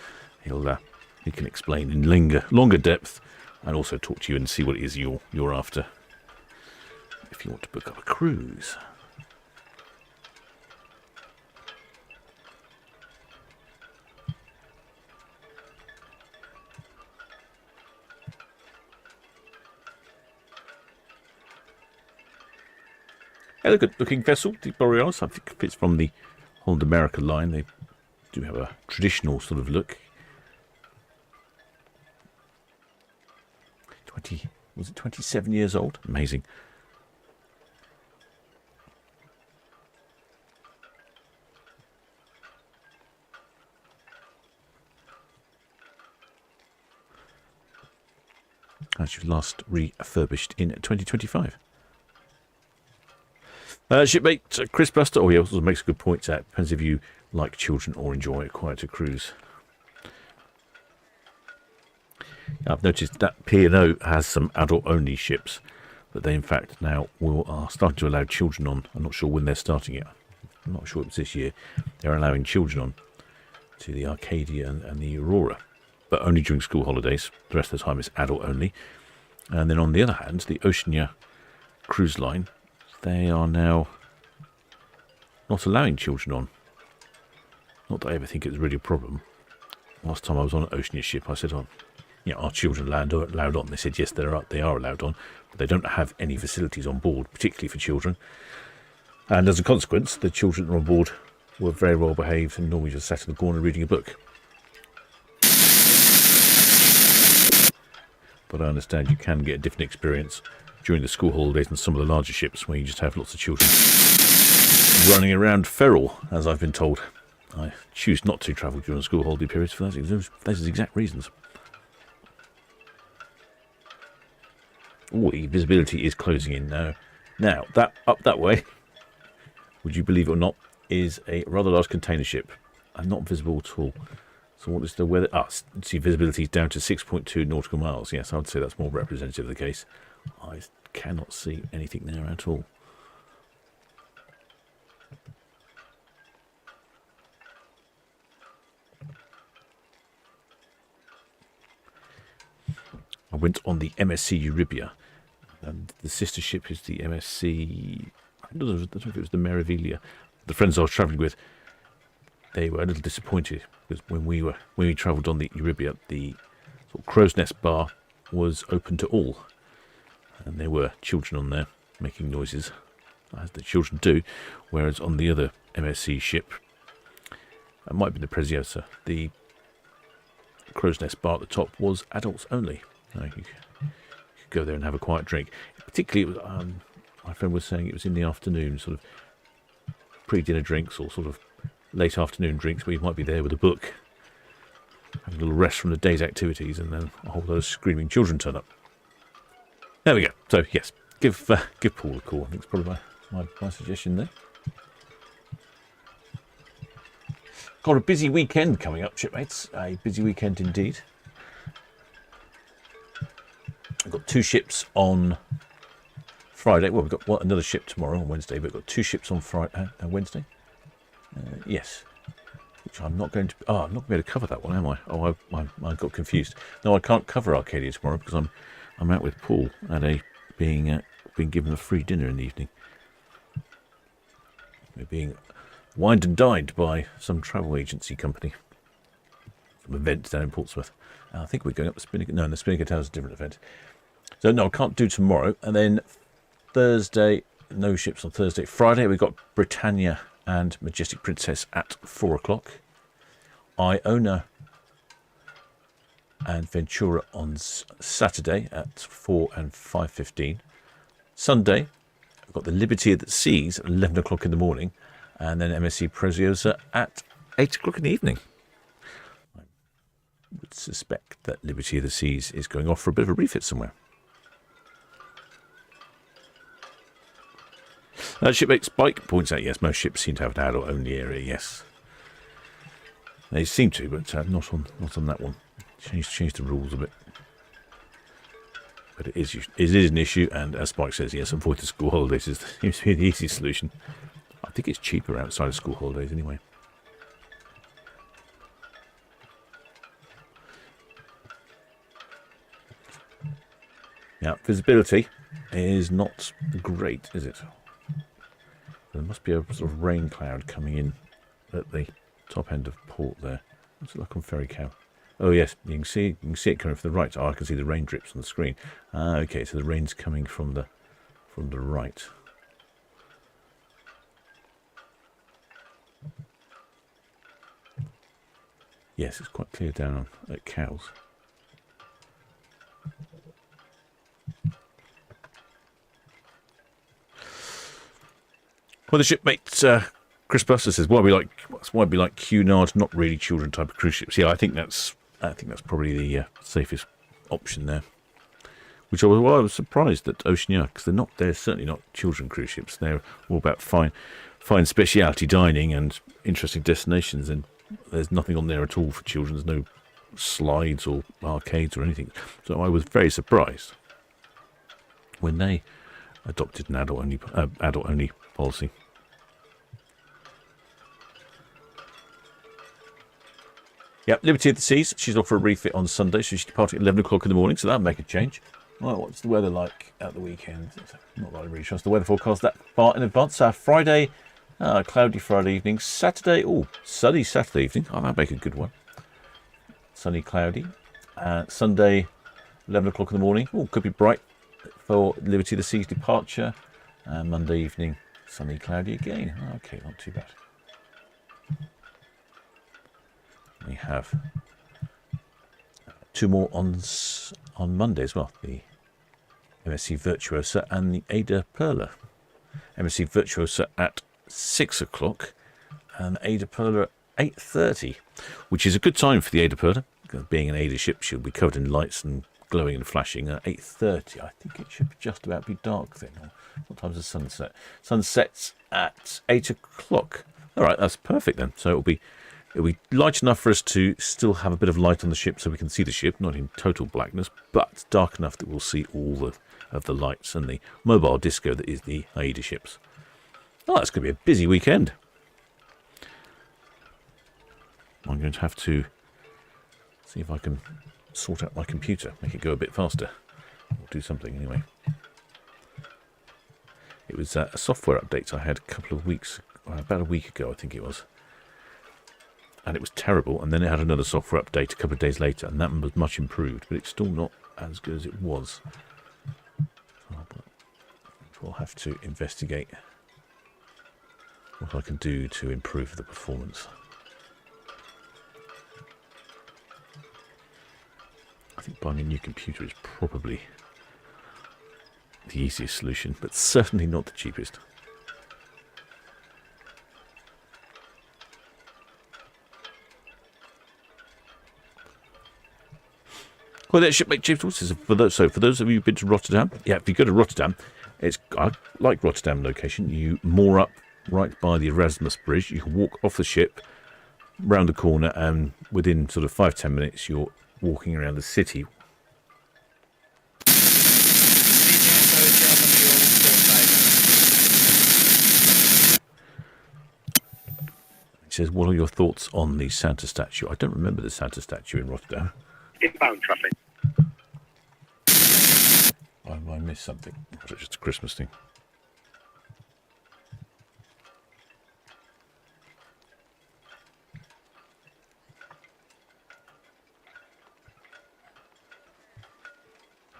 He can explain in longer depth, and also talk to you and see what it is you're after. If you want to book up a cruise. A good looking vessel, the Borealis. I think if it's from the Holland America line, they do have a traditional sort of look. Was it 27 years old? Amazing. Actually last refurbished in 2025. Shipmate Chris Buster. Oh, he also makes a good point. That depends if you like children or enjoy a quieter cruise. I've noticed that P&O has some adult-only ships, but they in fact now are starting to allow children on. I'm not sure when they're starting it. I'm not sure it's this year. They're allowing children on to the Arcadia and the Aurora, but only during school holidays. The rest of the time it's adult-only. And then on the other hand, the Oceania cruise line, they are now not allowing children on. Not that I ever think it was really a problem. Last time I was on an Oceania ship, I said, are children allowed on? They said, yes, they are allowed on, but they don't have any facilities on board, particularly for children. And as a consequence, the children on board were very well behaved and normally just sat in the corner reading a book. But I understand you can get a different experience during the school holidays on some of the larger ships where you just have lots of children running around feral, as I've been told. I choose not to travel during the school holiday periods for those exact reasons. Oh, the visibility is closing in now. Now, that up that way, would you believe it or not, is a rather large container ship and not visible at all. So what is the weather? See, visibility is down to 6.2 nautical miles. Yes, I would say that's more representative of the case. I cannot see anything there at all. I went on the MSC Eurybia, and the sister ship is the MSC, I don't know if it was the Meravilia. The friends I was travelling with, they were a little disappointed because when we travelled on the Eurybia, the sort of crow's nest bar was open to all, and there were children on there making noises, as the children do, whereas on the other MSC ship, it might be the Preziosa, the crow's nest bar at the top was adults only. You could go there and have a quiet drink. Particularly, my friend was saying it was in the afternoon, sort of pre-dinner drinks or sort of late afternoon drinks, where you might be there with a book, having a little rest from the day's activities, and then a whole lot of screaming children turn up. There we go. So yes, give Paul a call. I think it's probably my suggestion there. Got a busy weekend coming up, shipmates. A busy weekend indeed. We've got 2 ships on Friday. Well, we've got another ship tomorrow on Wednesday, but we've got 2 ships on Friday, Wednesday. Yes, which I'm not going to. I'm not going to be able to cover that one, am I? Oh, I got confused. No, I can't cover Arcadia tomorrow because I'm out with Paul at being given a free dinner in the evening. We're being wined and dined by some travel agency company. Some event down in Portsmouth. I think we're going up the Spinnaker. No, the Spinnaker Tower is a different event. So no, I can't do tomorrow. And then Thursday, no ships on Thursday. Friday we've got Britannia and Majestic Princess at 4 o'clock. Iona and Ventura on Saturday at 4 and 5:15. Sunday we've got the Liberty of the Seas at 11 o'clock in the morning, and then MSC Preziosa at 8 o'clock in the evening. I would suspect that Liberty of the Seas is going off for a bit of a refit somewhere. Shipmate Spike points out, yes, most ships seem to have an adult-only area, yes. They seem to, but not on that one. Changed the rules a bit. But it is an issue, and as Spike says, yes, avoid the school holidays seems to be the easy solution. I think it's cheaper outside of school holidays anyway. Now, visibility is not great, is it? There must be a sort of rain cloud coming in at the top end of port there. What's it like on Ferry Cow? Oh yes, you can see it coming from the right. Oh, I can see the rain drips on the screen. Okay, so the rain's coming from the right. Yes, it's quite clear down at Cowes. Well, the shipmate Chris Buster says, "Why we like Cunard, not really children type of cruise ships." Yeah, I think that's probably the safest option there. which I was surprised that Oceania, because they're certainly not children cruise ships. They're all about fine speciality dining and interesting destinations, and there's nothing on there at all for children. There's no slides or arcades or anything. So I was very surprised when they adopted an adult-only policy. Yep, Liberty of the Seas. She's off for a refit on Sunday, so she's departing at 11 o'clock in the morning, so that'll make a change. Right, what's the weather like at the weekend? Not that I really trust the weather forecast that far in advance. Friday, cloudy Friday evening. Saturday, sunny Saturday evening. Oh, that'll make a good one. Sunny, cloudy. Sunday, 11 o'clock in the morning. Could be bright for Liberty of the Seas departure. Monday evening, sunny, cloudy again. Okay, not too bad. We have two more on Monday as well. The MSC Virtuosa and the Ada Perla. MSC Virtuosa at 6 o'clock and Ada Perla at 8:30, which is a good time for the Ada Perla. Being an Ada ship, she'll be covered in lights and glowing and flashing at 8:30. I think it should just about be dark then. What time's the sunset? Sunsets at 8 o'clock. All right, that's perfect then. So it'll be light enough for us to still have a bit of light on the ship so we can see the ship, not in total blackness, but dark enough that we'll see all of the lights and the mobile disco that is the AIDA ships. Oh, that's going to be a busy weekend. I'm going to have to see if I can sort out my computer, make it go a bit faster, or do something anyway. It was a software update I had about a week ago, I think it was. And it was terrible, and then it had another software update a couple of days later, and that was much improved, but it's still not as good as it was. We'll have to investigate what I can do to improve the performance. I think buying a new computer is probably the easiest solution, but certainly not the cheapest. Well, that shipmate Chief says for those of you who've been to Rotterdam, if you go to Rotterdam, I like Rotterdam location. You moor up right by the Erasmus Bridge. You can walk off the ship, round the corner, and within sort of 5-10 minutes, you're walking around the city. He says, what are your thoughts on the Santa statue? I don't remember the Santa statue in Rotterdam. Inbound traffic. I missed something. Was it just a Christmas thing?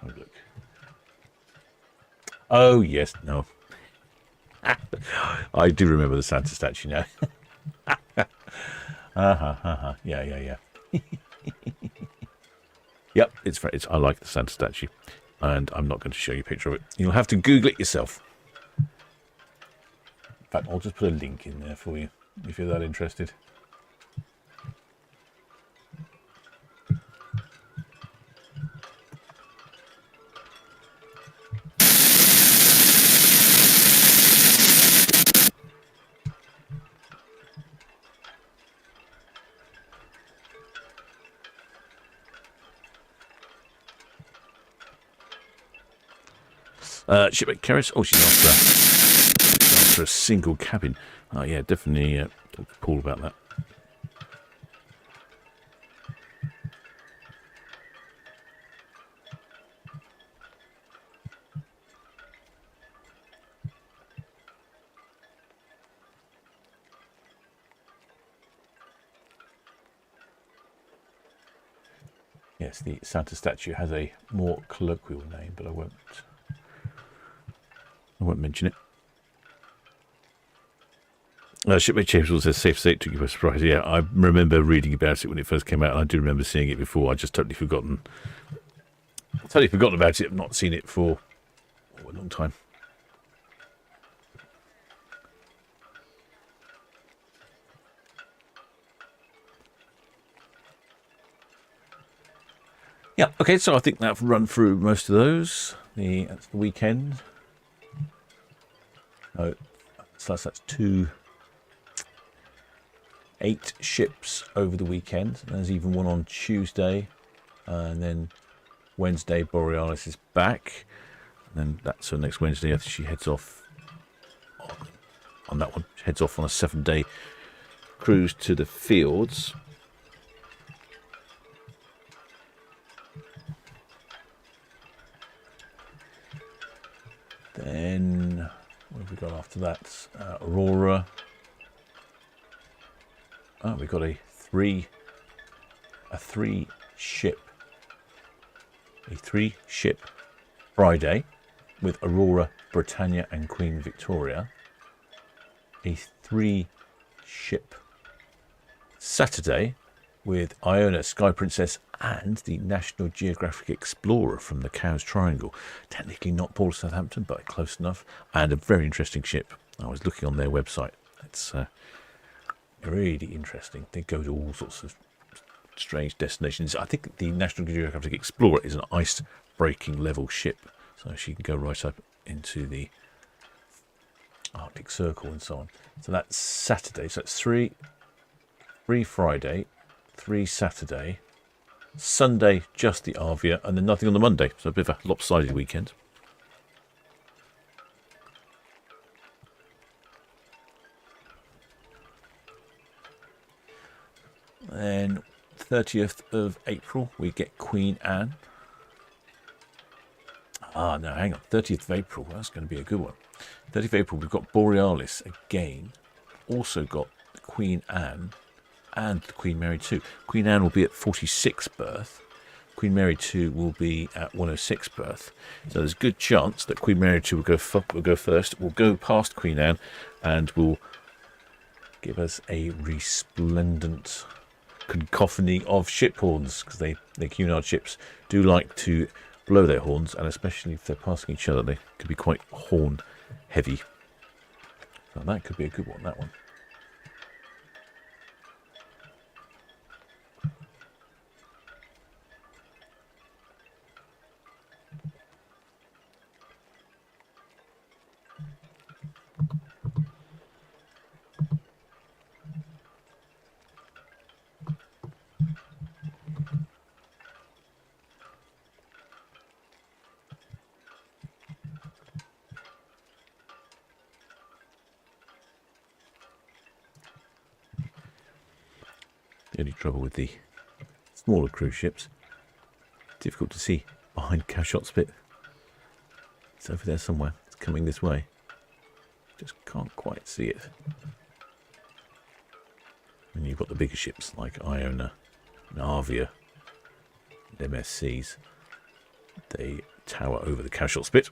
Oh, look. Oh, yes, no. I do remember the Santa statue now. Yeah. Yep, I like the Santa statue, and I'm not going to show you a picture of it. You'll have to Google it yourself. In fact, I'll just put a link in there for you if you're that interested. Shipmate Keris. Oh, she's after a single cabin. Oh, yeah, definitely talk to Paul about that. Yes, the Santa statue has a more colloquial name, but I won't mention it. Shipmate James also says safe state took you by surprise. Yeah, I remember reading about it when it first came out, and I do remember seeing it before. I just totally forgotten about it. I've not seen it for a long time. Yeah, okay, so I think that I've run through most of those. That's the weekend. Oh, so that's 8 ships over the weekend. There's even one on Tuesday, and then Wednesday Borealis is back, and then so next Wednesday she heads off on that one. She heads off on a 7-day cruise to the fields. Then what have we got after that? Aurora. Oh, we've got a three ship Friday with Aurora, Britannia and Queen Victoria. A 3-ship Saturday with Iona, Sky Princess and the National Geographic Explorer from the Cowes Triangle. Technically not Port of Southampton, but close enough. And a very interesting ship. I was looking on their website. It's really interesting. They go to all sorts of strange destinations. I think the National Geographic Explorer is an ice-breaking level ship, so she can go right up into the Arctic Circle and so on. So that's Saturday. So it's 3 Friday, 3 Saturday, Sunday just the Avia, and then nothing on the Monday. So a bit of a lopsided weekend. Then 30th of April we get Queen Anne. No, hang on. 30th of April, that's going to be a good one. 30th of April we've got Borealis again. Also got Queen Anne and the Queen Mary 2. Queen Anne will be at 46 berth. Queen Mary 2 will be at 106 berth. So there's a good chance that Queen Mary 2 will go first. We'll go past Queen Anne and will give us a resplendent cacophony of ship horns, because the Cunard ships do like to blow their horns, and especially if they're passing each other, they could be quite horn heavy. So that could be a good one, that one. The only trouble with the smaller cruise ships, difficult to see behind Cowshot Spit. It's over there somewhere. It's coming this way. Just can't quite see it. And you've got the bigger ships like Iona and Avia and MSCs. They tower over the Cowshot Spit.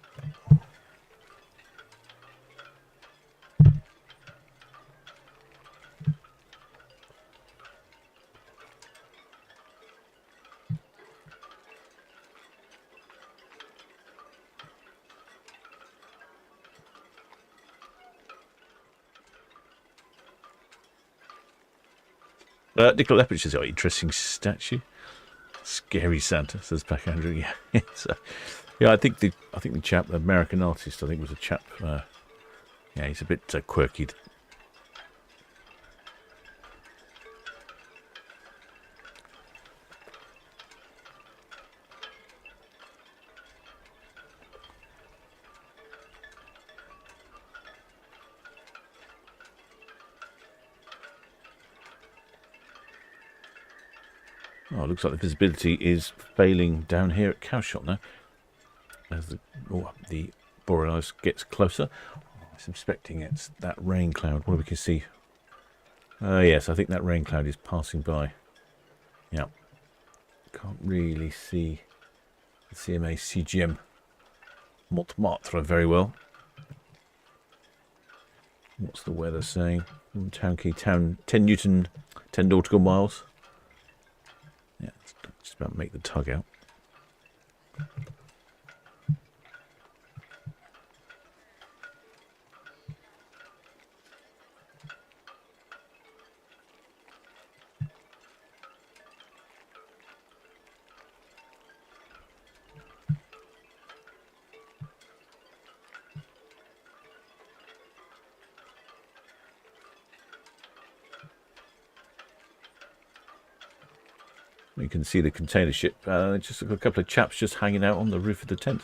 Nicola Epich says, interesting statue. Scary Santa, says back Andrew. Yeah, yeah. I think the chap, the American artist, I think was a chap. Yeah, he's a bit quirky. Oh, it looks like the visibility is failing down here at Cowshot now. As the Borealis gets closer. I'm suspecting it's that rain cloud. What do we can see? Yes, I think that rain cloud is passing by. Yeah. Can't really see the CMA CGM Montmartre very well. What's the weather saying? Town Quay, 10 Newton, 10 nautical miles. Yeah, just about make the tug out. You can see the container ship. Just a couple of chaps just hanging out on the roof of the tent.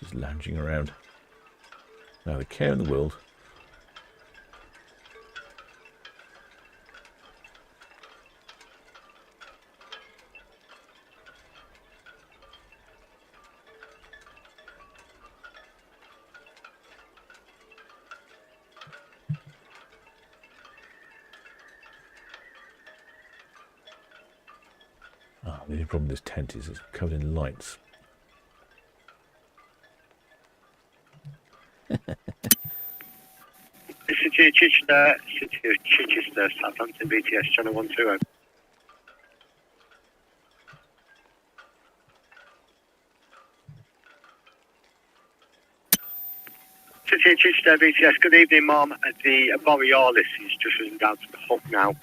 Just lounging around. Now the care in the world. The only problem with this tent is it's covered in lights. City of Chichester, Southampton, BTS, channel 120. City of Chichester, BTS, good evening, ma'am. The Borealis is just risen down to the hook now.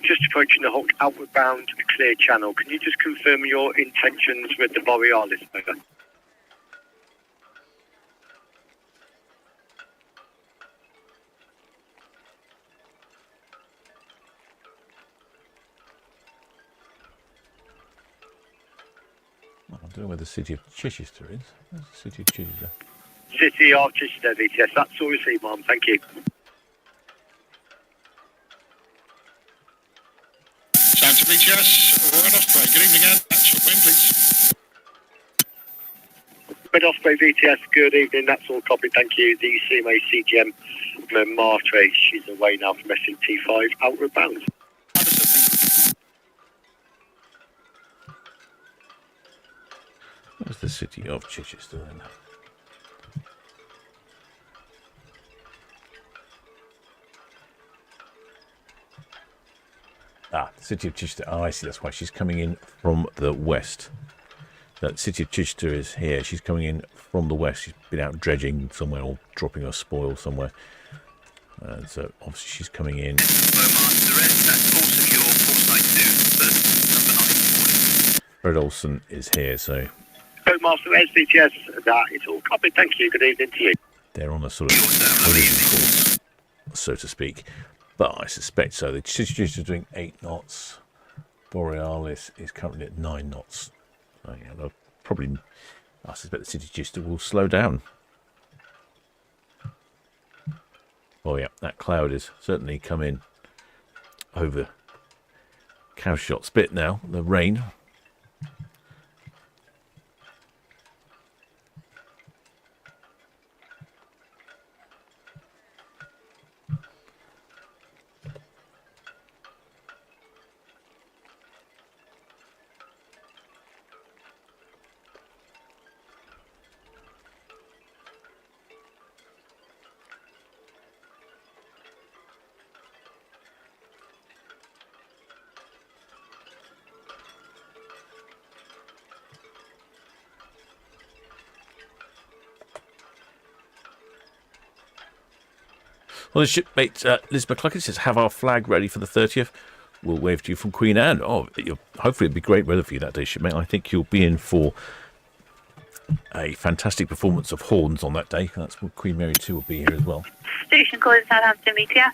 Just approaching the hook, outward bound, a clear channel. Can you just confirm your intentions with the Borealis, over? I don't know where the City of Chichester is. Where's the City of Chichester? City of Chichester, BTS. That's all received, ma'am. Thank you. Southampton BTS, Red Osprey. Good evening, Anne. That's your win, please. Red Osprey, BTS. Good evening. That's all copied. Thank you. The CMA CGM Montmartre. She's away now from SCT5. Outward bound. Where's the City of Chichester then? Ah, the City of Chichester. Oh, I see. That's why she's coming in from the west. That City of Chichester is here. She's coming in from the west. She's been out dredging somewhere or dropping her spoil somewhere. So obviously she's coming in. Fred Olson is here, so Master SBTS, that is all copied. Thank you. Good evening to you. they're on a sort of collision course, so to speak. But I suspect so. The City is doing 8 knots. Borealis is currently at 9 knots. So, yeah, they'll probably, I suspect the City Chichester will slow down. Oh yeah, that cloud is certainly come in over Cowshot's bit now. The rain. Well, the shipmate Liz McCluckett says, have our flag ready for the 30th. We'll wave to you from Queen Anne. Oh, hopefully it'll be great weather for you that day, shipmate. I think you'll be in for a fantastic performance of horns on that day. That's what Queen Mary 2 will be here as well. Station calling Southampton, BTS.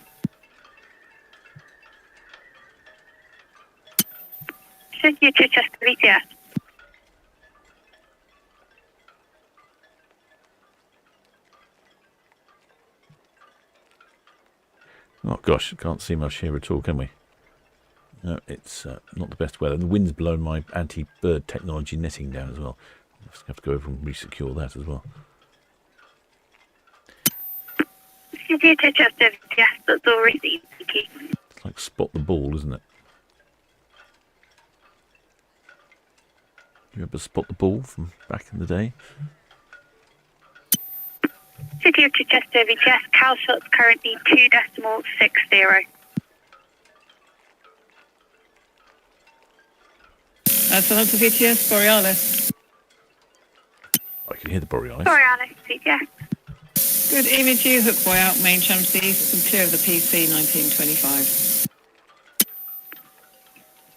City of Chichester, BTS. Oh gosh, can't see much here at all, can we? No, it's not the best weather. The wind's blown my anti-bird technology netting down as well. I'll just have to go over and re-secure that as well. City of Chichester, BTS. That's all received. Thank you. It's like spot the ball, isn't it? You ever spot the ball from back in the day? City of Chichester, BTS. Cowshot's currently 2.60. Southampton BTS, Borealis. I can hear the Borealis. Borealis, BTS. Good evening to you, Hook Boy out, main channel to the east and clear of the PC 1925.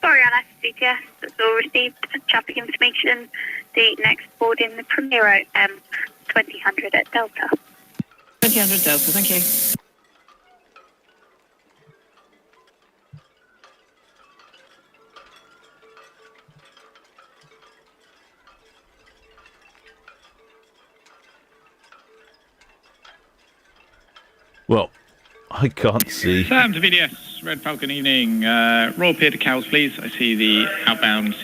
Borealis, BTS. That's all received. Traffic information. The next board in the Primero, 2000 at Delta. 2000 Delta, thank you. Well, I can't see. Sam to VDS, Red Falcon evening. Royal Pier to Cowes, please. I see the outbound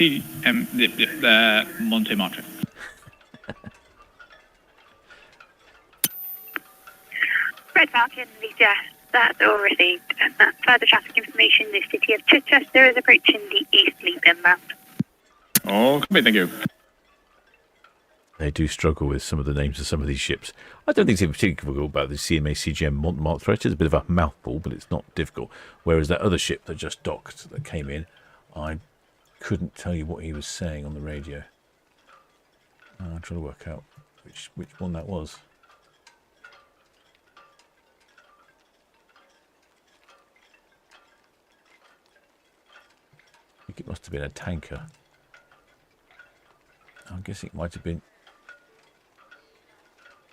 Monte Martre. Red Falcon, VDS, that's all received. Further traffic information, the city of Chichester is approaching the East Leap inbound. Oh, thank you. They do struggle with some of the names of some of these ships. I don't think it's particularly difficult about the CMA CGM Montmartre. It is a bit of a mouthful, but it's not difficult. Whereas that other ship that just docked, that came in, I couldn't tell you what he was saying on the radio. I'm trying to work out which one that was. I think it must have been a tanker. I guess it might have been...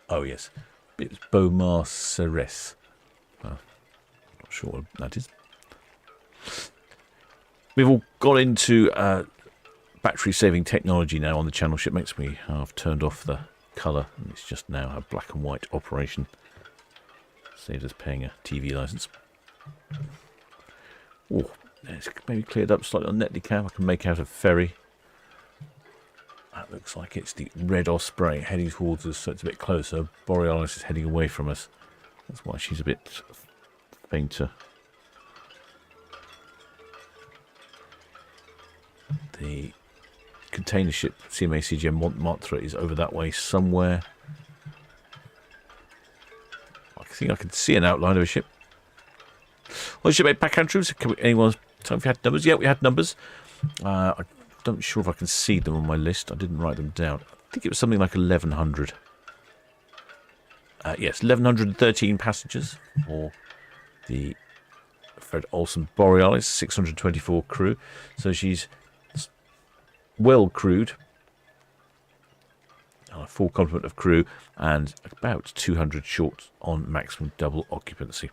Oh, yes. It was Beaumar Ceres. Not sure what that is. We've all got into battery-saving technology now on the channel, shipmates. We have turned off the colour, and it's just now a black and white operation. Saves us paying a TV licence. Oh, it's maybe cleared up slightly on Netlicam. I can make out a ferry. That looks like it's the Red Osprey heading towards us, so it's a bit closer. Borealis is heading away from us. That's why she's a bit fainter. The container ship CMA CGM Montmartre is over that way somewhere. I think I can see an outline of a ship. Well, shipmate Pack Andrews, anyone tell me if you had numbers? Yeah, we had numbers. I'm not sure if I can see them on my list. I didn't write them down. I think it was something like 1,100. Yes, 1,113 passengers for the Fred Olson Borealis, 624 crew. So she's well crewed, a full complement of crew, and about 200 short on maximum double occupancy.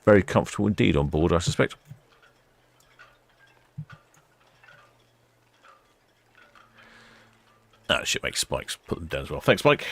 Very comfortable indeed on board, I suspect. Ship makes spikes. Put them down as well. Thanks, Mike.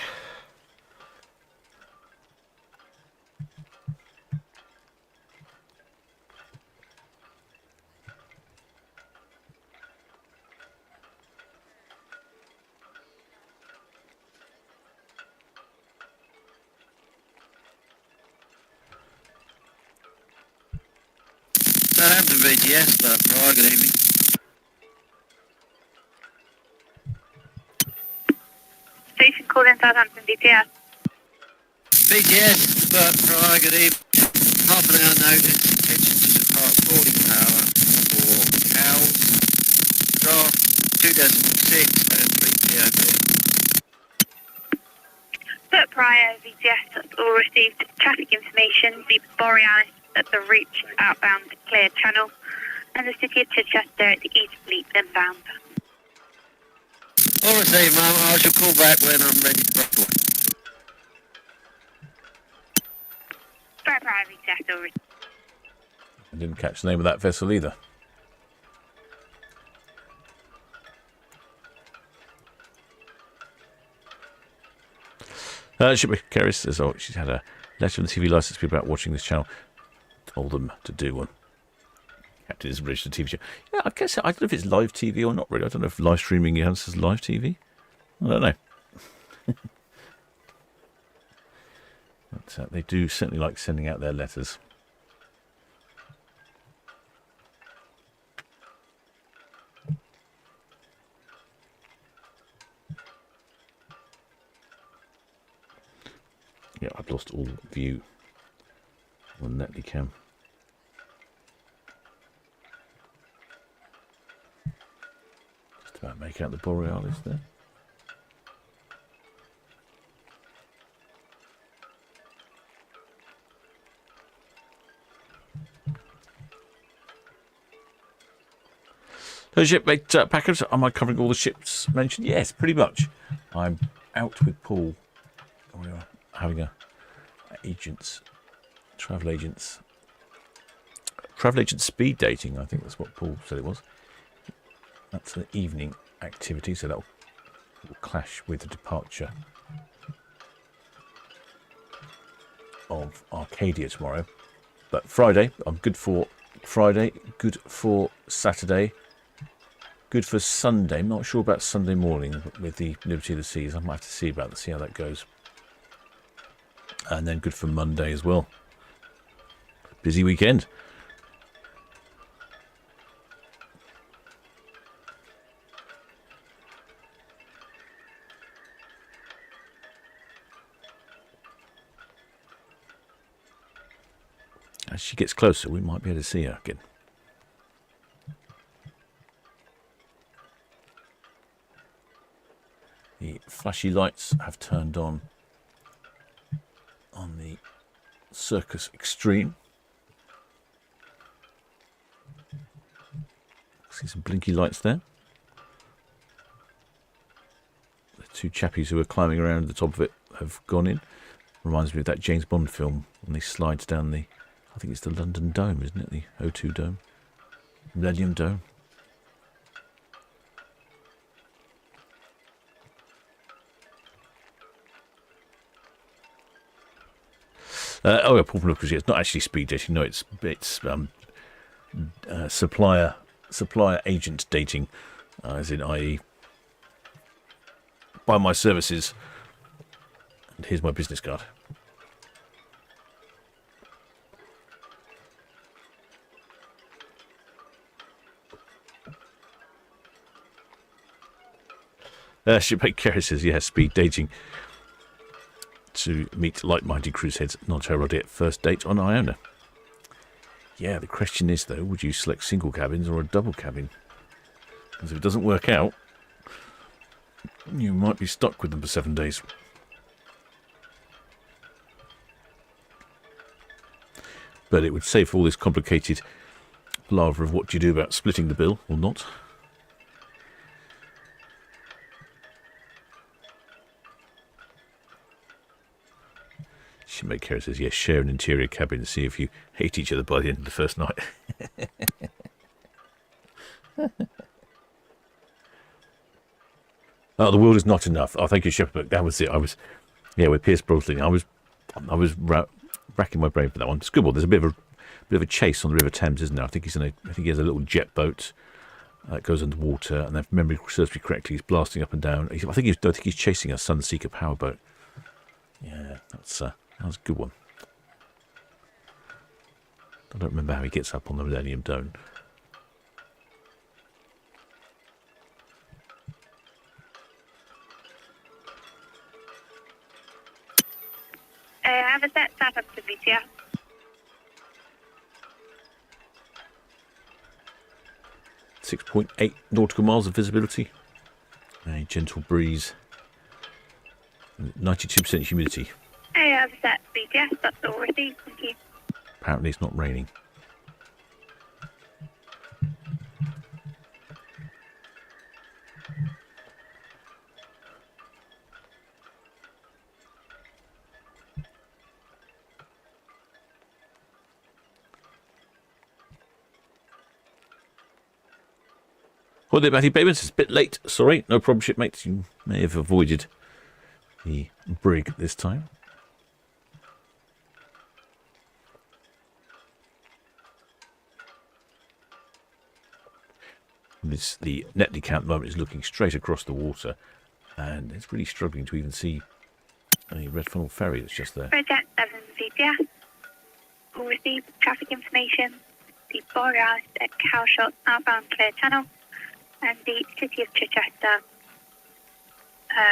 Southampton VTS, but good evening. Station calling Southampton DTS. VTS, but good evening. Half an hour notice, engine to depart 40 power for Cowes. Draft 2.6 and 3 POV. But prior VTS all received traffic information. The Borealis at the reach outbound clear channel, and the city of Chichester at the East Leap inbound. All received, Mum. I shall call back when I'm ready to rock away. Prior VTS all received. I didn't catch the name of that vessel either. Shipwreck Keris says, oh, she's had a letter from the TV licence people about watching this channel. Told them to do one. Captain is registered TV show. Yeah, I guess, I don't know if it's live TV or not really. I don't know if live streaming counts as live TV. I don't know. But they do certainly like sending out their letters. Yeah, I've lost all view on Netlicam. Just about make out the Borealis there. So shipmate Packers, am I covering all the ships mentioned? Yes, pretty much. I'm out with Paul. We are having a travel agents speed dating. I think that's what Paul said it was. That's an evening activity, so that will clash with the departure. of Arcadia tomorrow. But Friday, I'm good for Friday, good for Saturday, good for Sunday. I'm not sure about Sunday morning with the Liberty of the Seas. I might have to see about that, see how that goes. And then good for Monday as well. Busy weekend. As she gets closer, we might be able to see her again. The flashy lights have turned on the Circus Extreme. See some blinky lights there. The two chappies who are climbing around the top of it have gone in. Reminds me of that James Bond film when they slides down the, I think it's the London Dome, isn't it? The O2 Dome. Millennium Dome. Oh, yeah, Paul from Lucas, it's not actually speed dating. No, it's supplier agent dating, as in, i.e., buy my services, and here's my business card. Shipmate Kerry says, yeah, speed dating to meet like-minded cruise heads, not already at first date on Iona. Yeah, the question is, though, would you select single cabins or a double cabin? Because if it doesn't work out, you might be stuck with them for 7 days. But it would save all this complicated palaver of what do you do about splitting the bill or not. Shipmate Kerry says, yes, share an interior cabin and see if you hate each other by the end of the first night. Oh, the world is not enough. Oh, thank you, Shepherd. That was it. With Pierce Brosnan. I was racking my brain for that one. It's good. Well, there's a bit of a chase on the River Thames, isn't there? I think he has a little jet boat that goes underwater, and if memory serves me correctly, he's blasting up and down. I think he's chasing a Sunseeker powerboat. Yeah, that was a good one. I don't remember how he gets up on the Millennium Dome. Have a set Southampton VTR. 6.8 nautical miles of visibility. A gentle breeze. 92% humidity. Have a set VTS, that's all received, thank you. Apparently it's not raining. Well, there, Matthew Babens, it's a bit late. Sorry, no problem, shipmates. You may have avoided the brig this time. The Netley count at the moment is looking straight across the water, and it's really struggling to even see a red funnel ferry that's just there. Project 7 VTS will receive traffic information. The Borealis at Cowshot outbound clear channel, and the City of Chichester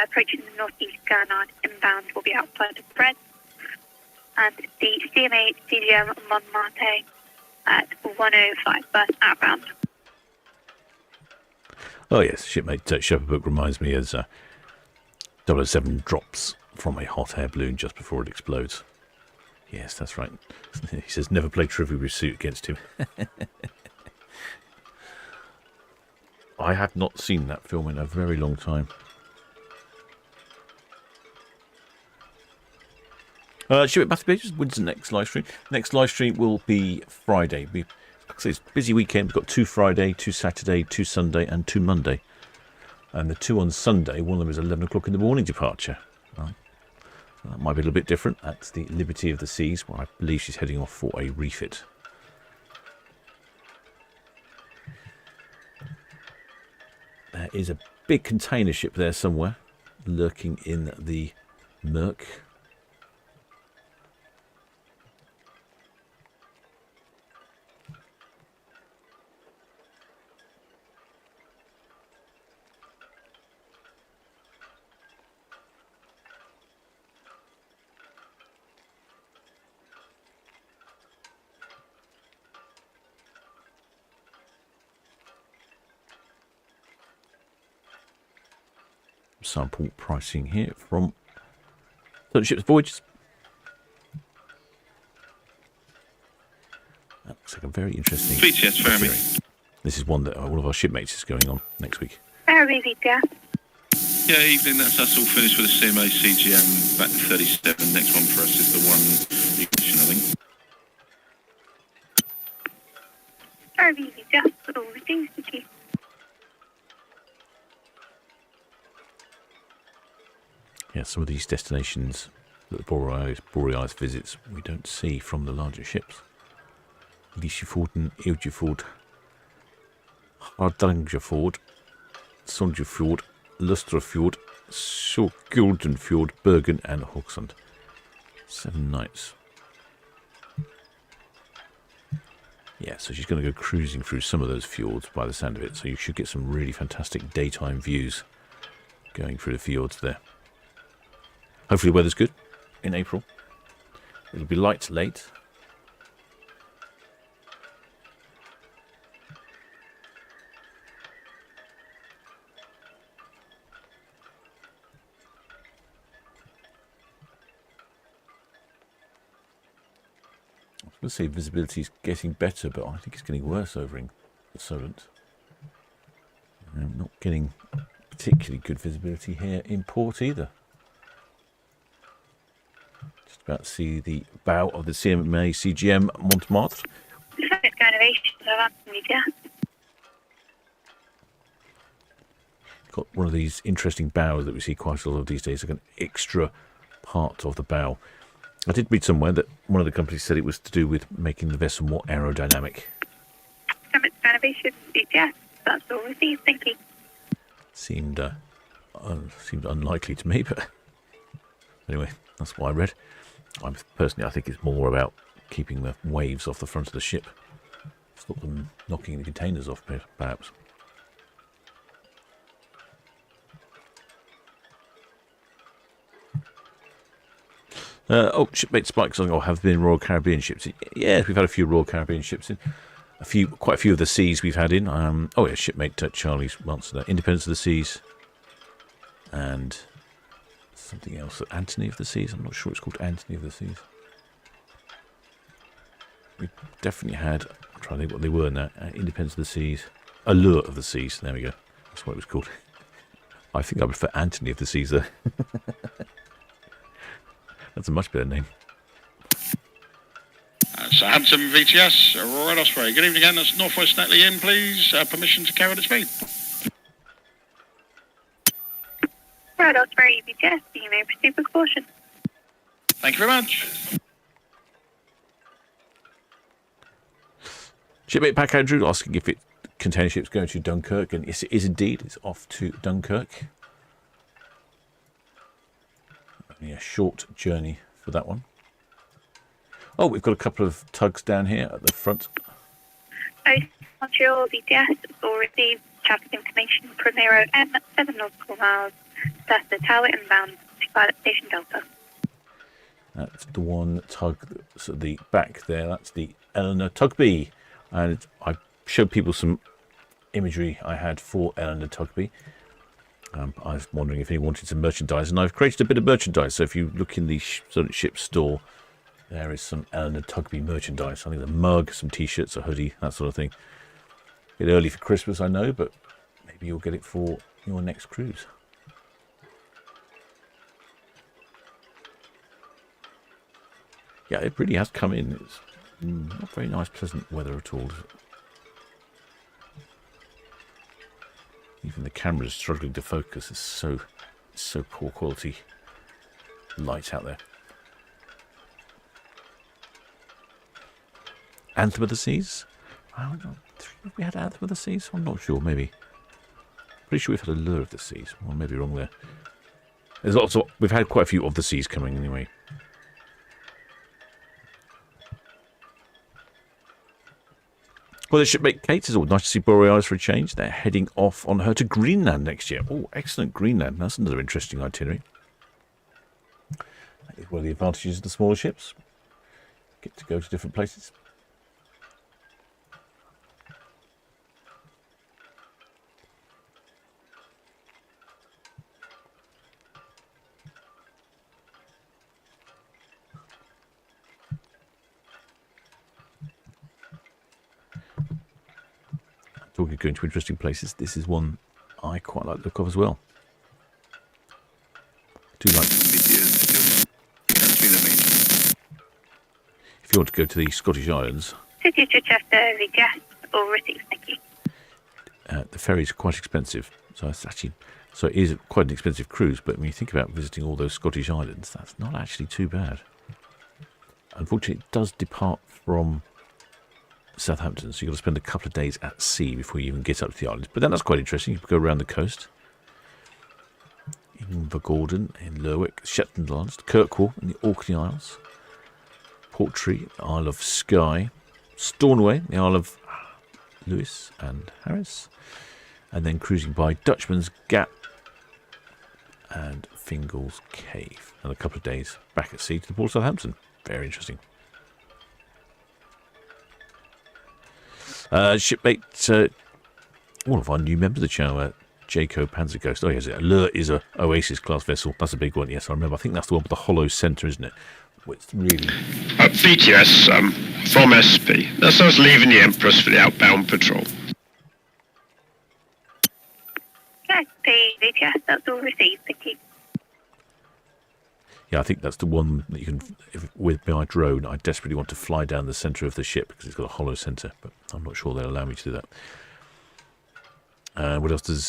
approaching the northeast Gurnard inbound will be outside of Bred, and the CMA CGM Montmartre at 105 bus outbound. Oh yes, shipmate Shepherd Book reminds me as 007 drops from a hot air balloon just before it explodes. Yes, that's right. He says never play Trivial Pursuit against him. I have not seen that film in a very long time. Shipmate Matthew Pages, when's the next live stream? Next live stream will be Friday. It's a busy weekend. We've got 2 Friday, 2 Saturday, 2 Sunday, and 2 Monday. And the 2 on Sunday, one of them is 11 o'clock in the morning departure. Right. So that might be a little bit different. That's the Liberty of the Seas, where I believe she's heading off for a refit. There is a big container ship there somewhere, lurking in the murk. Sample pricing here from Solent Ships Voyages. That looks like a very interesting VTS Fermi. This is one that one of our shipmates is going on next week. VTS. Yeah, evening. That's us all finished with the CMA CGM back to 37. Next one for us is the one ignition, I think. VTS. All received. Thank you. Yeah, some of these destinations that the Borealis visits we don't see from the larger ships. Lysjefjorden, Eldjefjord, Hardangerfjord, Sonjefjord, Lustrafjord, Guldenfjord, Bergen and Hogsund. 7 nights. Yeah, so she's going to go cruising through some of those fjords by the sound of it. So you should get some really fantastic daytime views going through the fjords there. Hopefully the weather's good in April. It'll be light late. I was going to say visibility is getting better, but I think it's getting worse over in Solent. I'm not getting particularly good visibility here in port either. Just about to see the bow of the CMA CGM Montmartre. Got one of these interesting bows that we see quite a lot of these days, like an extra part of the bow. I did read somewhere that one of the companies said it was to do with making the vessel more aerodynamic. That's all received. Thank you. Seemed unlikely to me, but anyway, that's what I read. Personally, I think it's more about keeping the waves off the front of the ship. Stop them knocking the containers off, perhaps. Shipmate Spike's saying, have been Royal Caribbean ships in? Yeah, we've had a few Royal Caribbean ships in. Quite a few of the seas we've had in. Shipmate Charlie's once Independence of the Seas. And something else, Anthony of the Seas. I'm not sure it's called Anthony of the Seas. We definitely had, I'm trying to think what they were now. Independence of the Seas. Allure of the Seas. There we go. That's what it was called. I think I prefer Anthony of the Seas, though. That's a much better name. Southampton VTS, Red Osprey. Good evening again. That's Northwest Netley in, please. Permission to carry at speed. Red Osprey VTS, you may proceed with caution. Thank you very much. Shipmate Pack Andrew asking if container ship's going to Dunkirk, and yes, it is indeed. It's off to Dunkirk. Only a short journey for that one. Oh, we've got a couple of tugs down here at the front. Montreal VTS will receive traffic information Primero M 7 nautical miles. That's the tower inbound to Pilot Station Delta. That's the one tug, so the back there, that's the Eleanor Tugby. And I showed people some imagery I had for Eleanor Tugby. I was wondering if anyone wanted some merchandise, and I've created a bit of merchandise. So if you look in the Solent Ships store, there is some Eleanor Tugby merchandise. I think a mug, some t-shirts, a hoodie, that sort of thing. A bit early for Christmas, I know, but maybe you'll get it for your next cruise. Yeah, it really has come in. It's not very nice, pleasant weather at all. Even the camera is struggling to focus. It's so poor quality. light out there. Anthem of the Seas? Have we had Anthem of the Seas? I'm not sure, maybe. Pretty sure we've had Allure of the Seas. Well, maybe wrong there. There's lots of, we've had quite a few of the seas coming anyway. Well, the shipmate Kate is all nice to see Borealis for a change. They're heading off on her to Greenland next year. Oh, excellent, Greenland. That's another interesting itinerary. That is one of the advantages of the smaller ships. Get to go to different places. Talking of going to interesting places, this is one I quite like the look of as well. Do like. If you want to go to the Scottish Islands, City of Chichester, VGS, all received, thank you. The ferries are quite expensive, so it's actually it is quite an expensive cruise. But when you think about visiting all those Scottish islands, that's not actually too bad. Unfortunately, it does depart from Southampton, so you've got to spend a couple of days at sea before you even get up to the islands. But then that's quite interesting. You can go around the coast. Invergordon, in Lerwick, Shetland Islands, Kirkwall in the Orkney Isles, Portree, Isle of Skye, Stornoway, the Isle of Lewis and Harris, and then cruising by Dutchman's Gap and Fingal's Cave, and a couple of days back at sea to the port of Southampton. Very interesting. Shipmate, one of our new members of the channel, Jaco Panzer Ghost. Oh, yes, Allure is a Oasis class vessel. That's a big one. Yes, I remember. I think that's the one with the hollow centre, isn't it? It's really. BTS from SP. That's us leaving the Empress for the outbound patrol. Okay, VGS, that's all received, thank you. Yeah, I think that's the one that you can, with my drone, I desperately want to fly down the centre of the ship because it's got a hollow centre, but I'm not sure they'll allow me to do that. What else does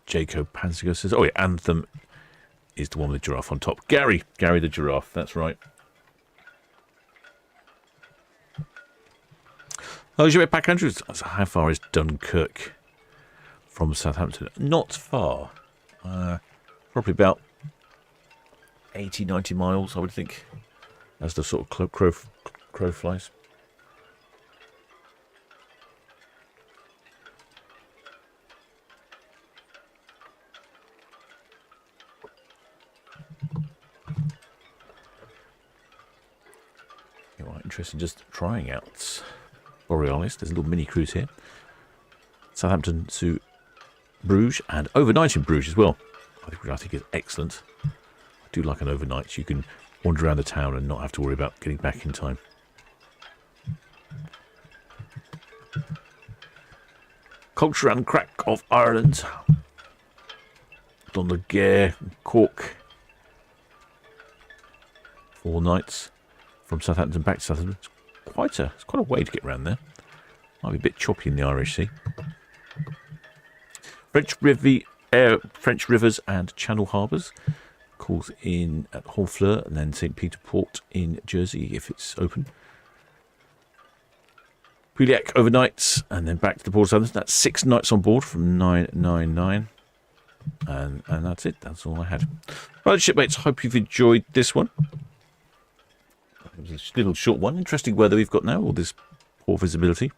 Jaco Panzigo says? Oh, yeah, Anthem is the one with the giraffe on top. Gary the giraffe, that's right. Oh, you back, Andrews. So how far is Dunkirk from Southampton? Not far. Probably about 80, 90 miles, I would think, as the sort of crow flies. You are interested in just trying out Borealis. There's a little mini cruise here. Southampton to Bruges and overnight in Bruges as well. I think is excellent. I do like an overnight. You can wander around the town and not have to worry about getting back in time. Culture and crack of Ireland. Donegall, Cork. 4 nights from Southampton back to Southampton. It's quite a way to get around there. Might be a bit choppy in the Irish Sea. French rivers and channel harbours. Calls in at Honfleur and then St. Peter Port in Jersey if it's open. Pouilly overnight and then back to the port of Southampton. That's 6 nights on board from 999. And that's it. That's all I had. Right, shipmates, hope you've enjoyed this one. It was a little short one. Interesting weather we've got now. All this poor visibility.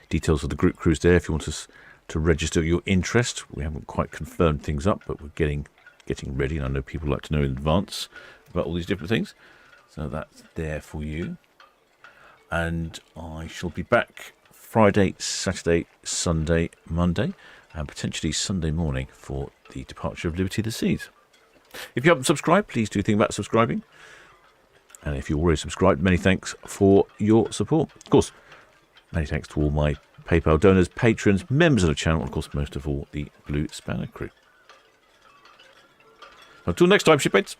Details of the group cruise there if you want us to register your interest. We haven't quite confirmed things up, but we're getting ready, and I know people like to know in advance about all these different things. So that's there for you. And I shall be back Friday, Saturday, Sunday, Monday, and potentially Sunday morning for the departure of Liberty of the Seas. If you haven't subscribed, please do think about subscribing. And if you're already subscribed, many thanks for your support. Of course, many thanks to all my PayPal donors, patrons, members of the channel, and of course, most of all, the Blue Spanner crew. Until next time, shipmates.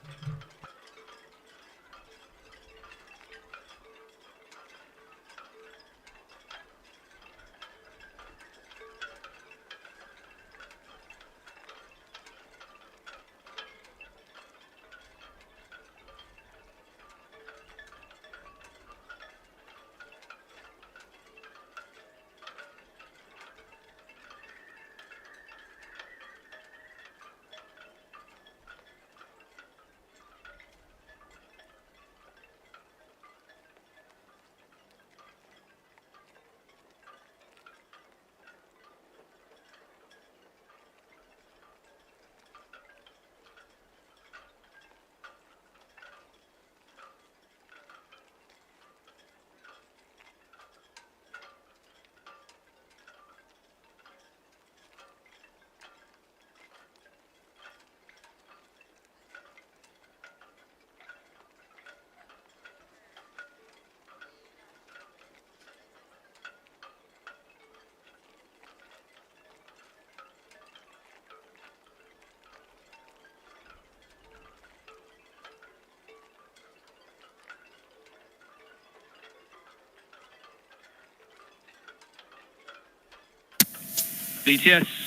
VTS.